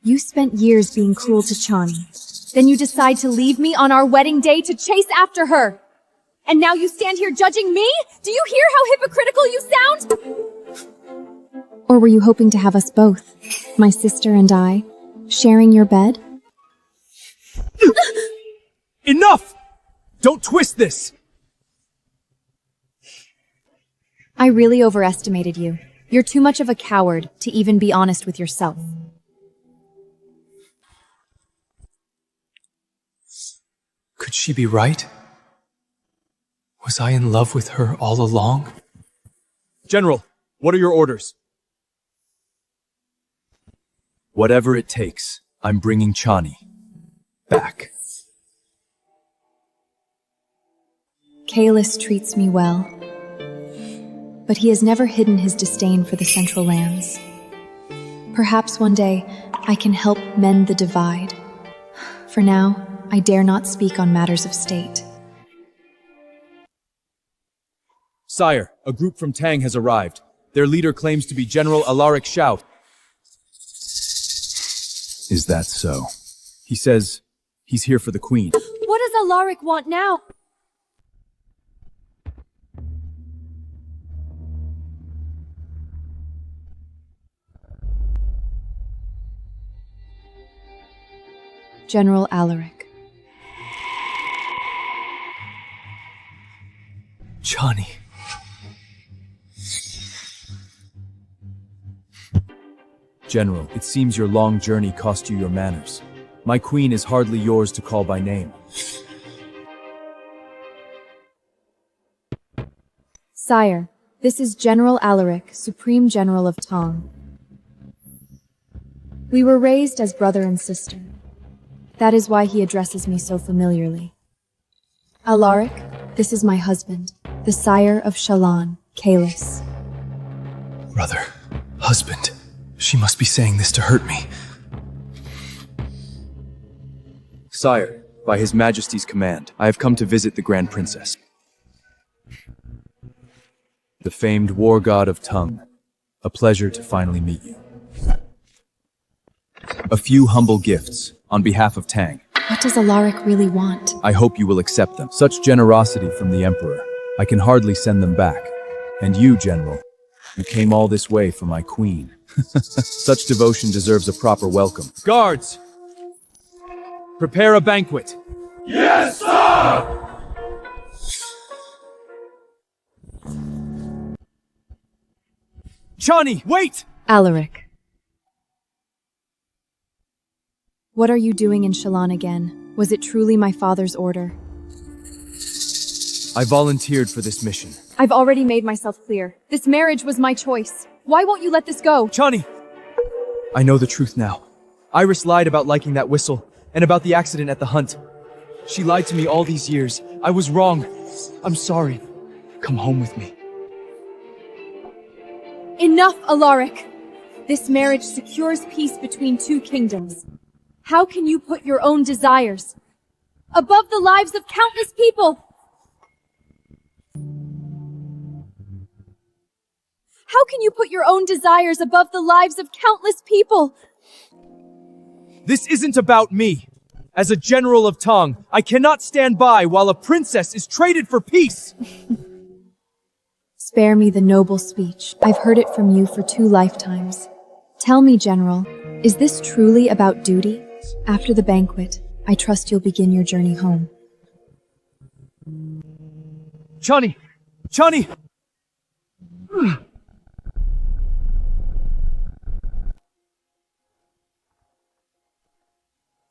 You spent years being cruel to Chani. Then you decide to leave me on our wedding day to chase after her. And now you stand here judging me? Do you hear how hypocritical you sound? or were you hoping to have us both, my sister and I, sharing your bed? Enough! Don't twist this! I really overestimated you. You're too much of a coward to even be honest with yourself. Could she be right? Was I in love with her all along? General, what are your orders? Whatever it takes, I'm bringing Chani back. Kaelis treats me well, but he has never hidden his disdain for the Central Lands. Perhaps one day I can help mend the divide. For now, I dare not speak on matters of state. Sire, a group from Tang has arrived. Their leader claims to be General Alaric Shout. Is that so? He says he's here for the Queen. What does Alaric want now? General Alaric. Chani. General, it seems your long journey cost you your manners. My queen is hardly yours to call by name. Sire, this is General Alaric, Supreme General of Tang. We were raised as brother and sister. That is why he addresses me so familiarly. Alaric, this is my husband, the sire of Shalan, Kaelis. Brother, husband, she must be saying this to hurt me. Sire, by His Majesty's command, I have come to visit the Grand Princess. the famed war god of Tang. A pleasure to finally meet you. A few humble gifts on behalf of Tang. What does Alaric really want? I hope you will accept them. Such generosity from the Emperor. I can hardly send them back. And you, General, you came all this way for my queen. Such devotion deserves a proper welcome. Guards! Prepare a banquet. Yes, sir! Chani, wait! Alaric. What are you doing in Shalon again? Was it truly my father's order? I volunteered for this mission. I've already made myself clear. This marriage was my choice. Why won't you let this go? Chani! I know the truth now. Iris lied about liking that whistle, and about the accident at the hunt. She lied to me all these years. I was wrong. I'm sorry. Come home with me. Enough, Alaric! This marriage secures peace between two kingdoms. How can you put your own desires above the lives of countless people? How can you put your own desires above the lives of countless people? This isn't about me. As a general of Tang, I cannot stand by while a princess is traded for peace. Spare me the noble speech. I've heard it from you for 2 lifetimes. Tell me, General, is this truly about duty? After the banquet, I trust you'll begin your journey home. Chani! Chani!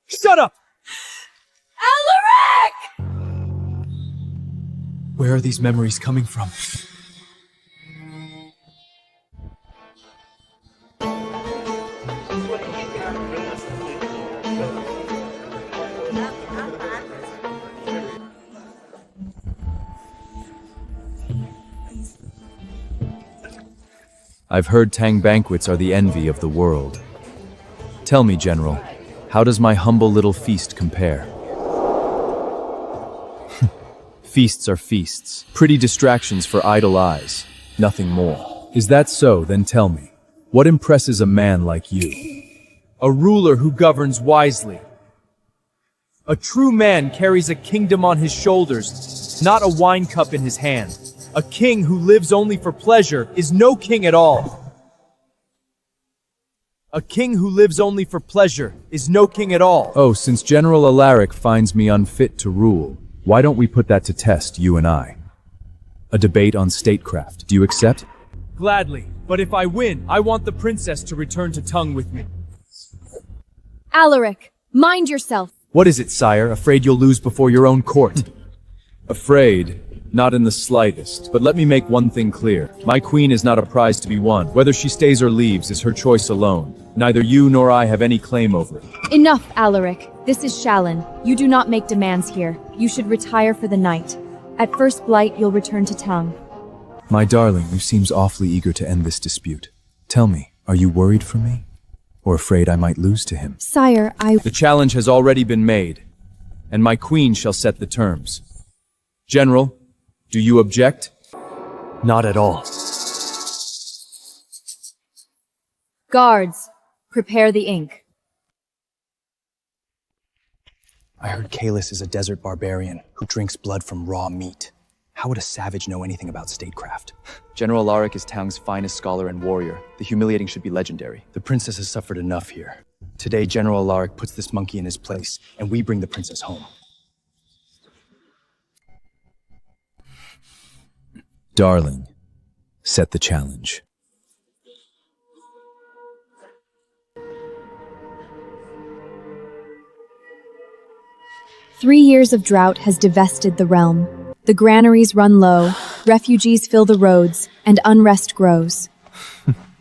Shut up! Alaric! Where are these memories coming from? I've heard Tang banquets are the envy of the world. Tell me, General, how does my humble little feast compare? Feasts are feasts, pretty distractions for idle eyes, nothing more. Is that so? Then tell me, what impresses a man like you? A ruler who governs wisely. A true man carries a kingdom on his shoulders, not a wine cup in his hand. A king who lives only for pleasure is no king at all. A king who lives only for pleasure is no king at all. Oh, since General Alaric finds me unfit to rule, why don't we put that to test, you and I? A debate on statecraft. Do you accept? Gladly, but if I win, I want the princess to return to Tang with me. Alaric, mind yourself. What is it, sire? Afraid you'll lose before your own court? Afraid? Not in the slightest. But let me make one thing clear. My queen is not a prize to be won. Whether she stays or leaves is her choice alone. Neither you nor I have any claim over it. Enough, Alaric. This is Shalon. You do not make demands here. You should retire for the night. At first blight, you'll return to Tang. My darling, you seems awfully eager to end this dispute. Tell me, are you worried for me? Or afraid I might lose to him? Sire, The challenge has already been made, and my queen shall set the terms. General, do you object? Not at all. Guards, prepare the ink. I heard Kaelis is a desert barbarian who drinks blood from raw meat. How would a savage know anything about statecraft? General Alaric is Tang's finest scholar and warrior. The humiliating should be legendary. The princess has suffered enough here. Today, General Alaric puts this monkey in his place, and we bring the princess home. Darling, set the challenge. Three years of drought has divested the realm. The granaries run low, refugees fill the roads, and unrest grows.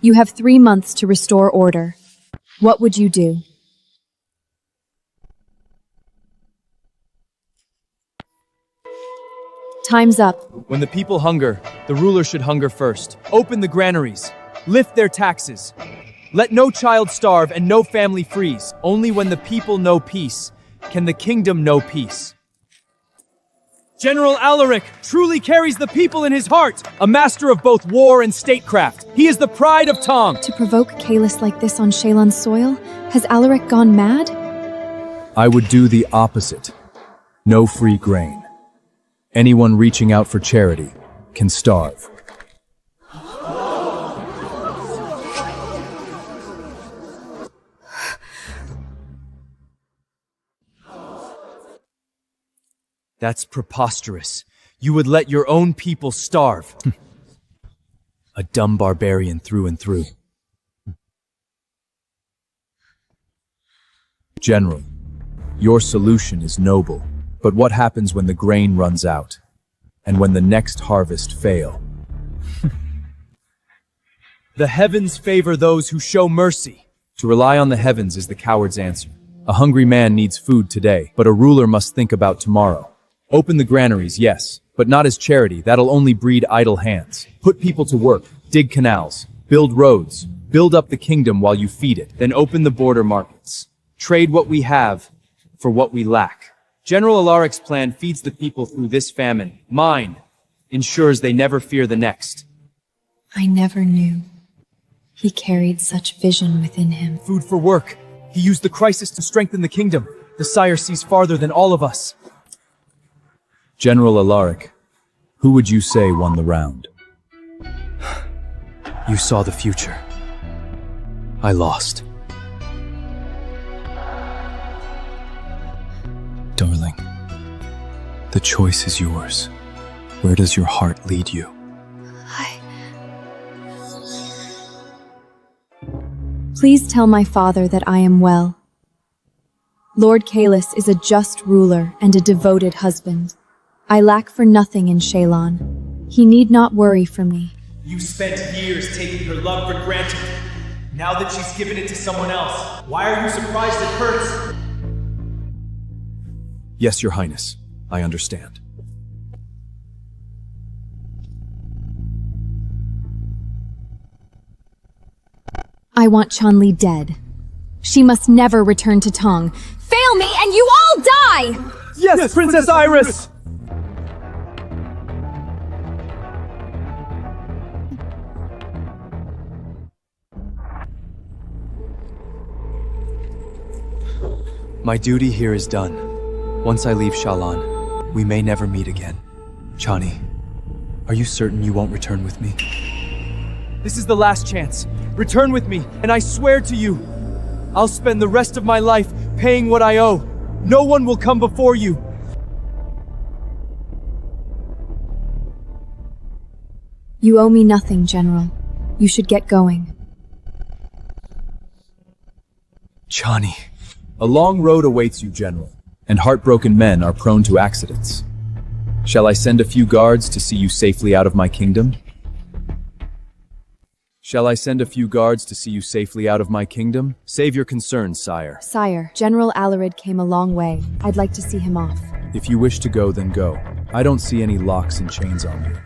You have 3 months to restore order. What would you do? Time's up. When the people hunger, the ruler should hunger first. Open the granaries. Lift their taxes. Let no child starve and no family freeze. Only when the people know peace can the kingdom know peace. General Alaric truly carries the people in his heart, a master of both war and statecraft. He is the pride of Tang. To provoke Kaelis like this on Shelon's soil? Has Alaric gone mad? I would do the opposite. No free grain. Anyone reaching out for charity can starve. That's preposterous. You would let your own people starve. A dumb barbarian through and through. General, your solution is noble, but what happens when the grain runs out? And when the next harvest fail? The heavens favor those who show mercy. To rely on the heavens is the coward's answer. A hungry man needs food today, but a ruler must think about tomorrow. Open the granaries, yes, but not as charity. That'll only breed idle hands. Put people to work, dig canals, build roads, build up the kingdom while you feed it. Then open the border markets. Trade what we have for what we lack. General Alaric's plan feeds the people through this famine. Mine ensures they never fear the next. I never knew. He carried such vision within him. Food for work. He used the crisis to strengthen the kingdom. The sire sees farther than all of us. General Alaric, who would you say won the round? You saw the future. I lost. Darling, the choice is yours. Where does your heart lead you? Please tell my father that I am well. Lord Kaelis is a just ruler and a devoted husband. I lack for nothing in Shelon. He need not worry for me. You spent years taking her love for granted. Now that she's given it to someone else, why are you surprised it hurts? Yes, Your Highness, I understand. I want Chani dead. She must never return to Tang. Fail me and you all die! Yes, Princess Iris! My duty here is done. Once I leave Shelon, we may never meet again. Chani, are you certain you won't return with me? This is the last chance. Return with me, and I swear to you, I'll spend the rest of my life paying what I owe. No one will come before you. You owe me nothing, General. You should get going. Chani. A long road awaits you, General, and heartbroken men are prone to accidents. Shall I send a few guards to see you safely out of my kingdom? Shall I send a few guards to see you safely out of my kingdom? Save your concerns, sire. Sire, General Alaric came a long way. I'd like to see him off. If you wish to go, then go. I don't see any locks and chains on you.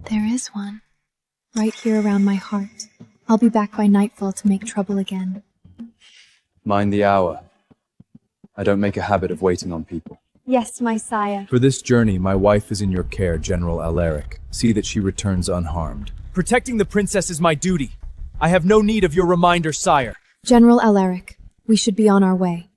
There is one. Right here around my heart. I'll be back by nightfall to make trouble again. Mind the hour. I don't make a habit of waiting on people. Yes, my sire. For this journey, my wife is in your care, General Alaric. See that she returns unharmed. Protecting the princess is my duty. I have no need of your reminder, sire. General Alaric, we should be on our way.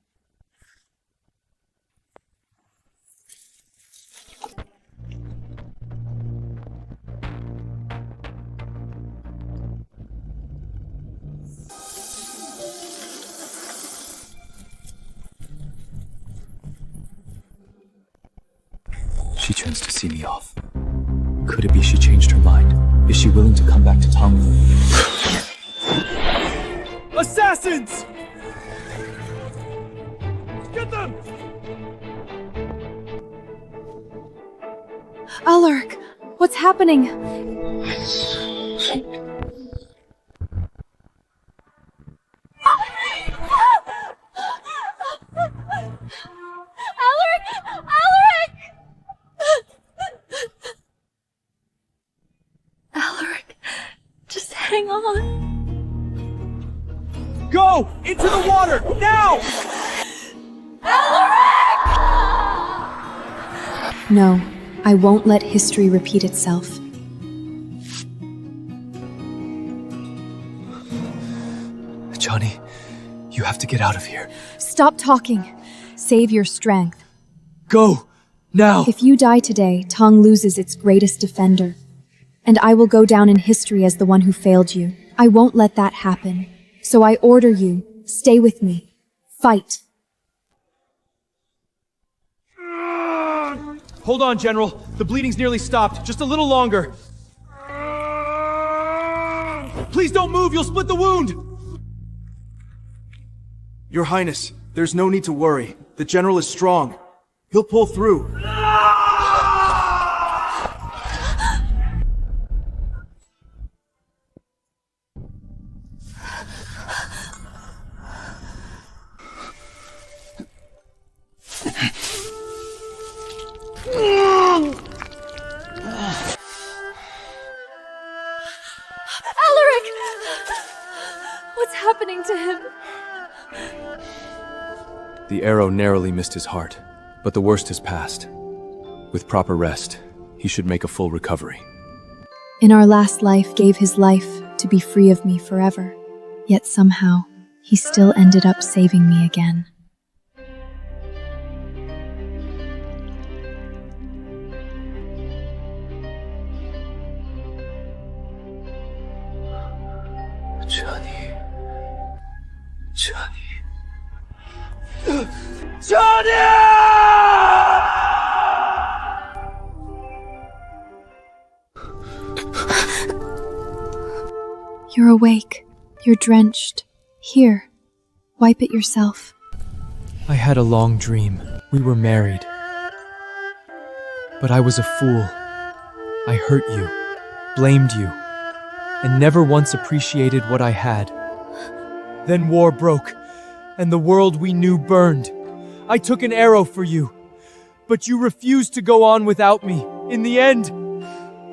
She turns to see me off. Could it be she changed her mind? Is she willing to come back to Tang? Assassins! Get them! Alaric, what's happening? Alaric, just hang on. Go! Into the water! Now! Alaric! No, I won't let history repeat itself. Chani, you have to get out of here. Stop talking. Save your strength. Go! Now! If you die today, Tang loses its greatest defender. And I will go down in history as the one who failed you. I won't let that happen. So I order you, stay with me. Fight. Hold on, General. The bleeding's nearly stopped. Just a little longer. Please don't move, you'll split the wound! Your Highness, there's no need to worry. The General is strong. He'll pull through. Alaric! What's happening to him? The arrow narrowly missed his heart, but the worst has passed. With proper rest, he should make a full recovery. In our last life gave his life to be free of me forever. Yet somehow, he still ended up saving me again. Chani. Chani. You're awake. You're drenched. Here, wipe it yourself. I had a long dream. We were married. But I was a fool. I hurt you, blamed you, and never once appreciated what I had. Then war broke, and the world we knew burned. I took an arrow for you, but you refused to go on without me. In the end,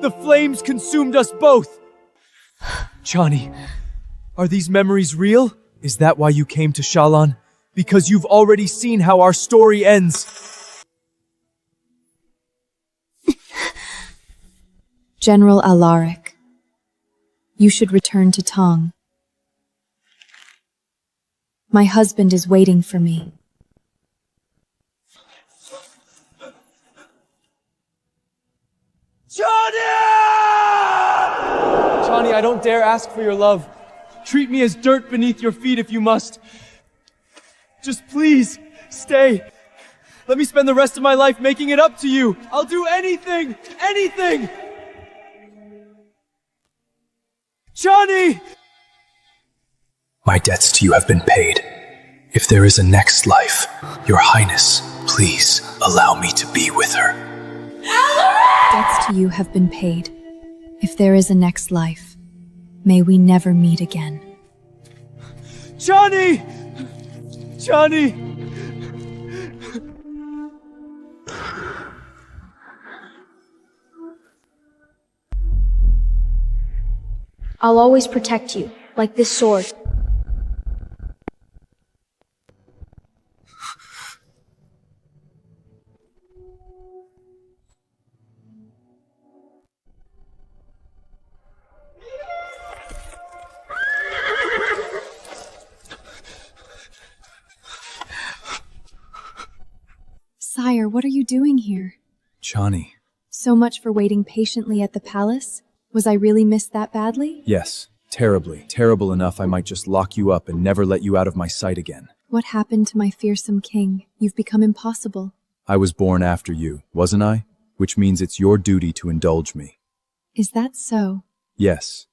the flames consumed us both. Chani, are these memories real? Is that why you came to Shalon? Because you've already seen how our story ends. General Alaric, you should return to Tang. My husband is waiting for me. Chani, I don't dare ask for your love. Treat me as dirt beneath your feet if you must. Just please, stay. Let me spend the rest of my life making it up to you. I'll do anything, anything! Chani! My debts to you have been paid. If there is a next life, Your Highness, please allow me to be with her. Debts to you have been paid. If there is a next life, may we never meet again. Chani! Chani! I'll always protect you, like this sword. Sire, what are you doing here? Chani. So much for waiting patiently at the palace? Was I really missed that badly? Yes, terribly. Terrible enough I might just lock you up and never let you out of my sight again. What happened to my fearsome king? You've become impossible. I was born after you, wasn't I? Which means it's your duty to indulge me. Is that so? Yes,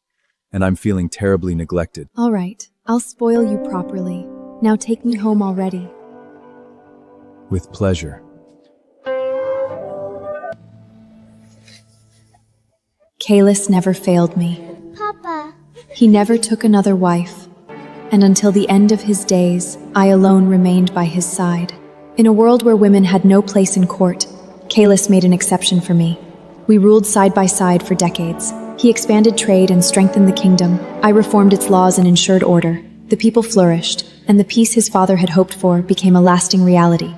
and I'm feeling terribly neglected. All right, I'll spoil you properly. Now take me home already. With pleasure. Kaelis never failed me. Papa. He never took another wife. And until the end of his days, I alone remained by his side. In a world where women had no place in court, Kaelis made an exception for me. We ruled side by side for decades. He expanded trade and strengthened the kingdom. I reformed its laws and ensured order. The people flourished, and the peace his father had hoped for became a lasting reality.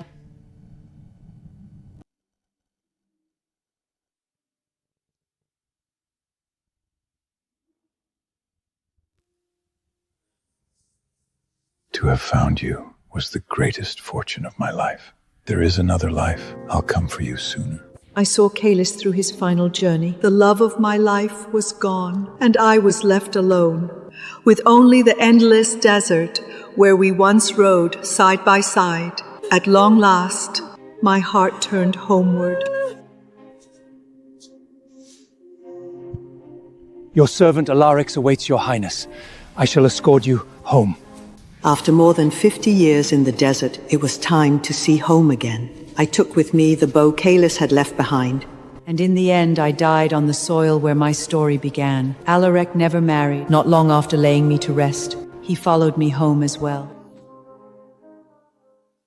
To have found you was the greatest fortune of my life. There is another life. I'll come for you sooner. I saw Kaelis through his final journey. The love of my life was gone, and I was left alone, with only the endless desert where we once rode side by side. At long last, my heart turned homeward. Your servant Alaric awaits your highness. I shall escort you home. After more than 50 years in the desert, it was time to see home again. I took with me the bow Kaelis had left behind. And in the end, I died on the soil where my story began. Alaric never married. Not long after laying me to rest, he followed me home as well.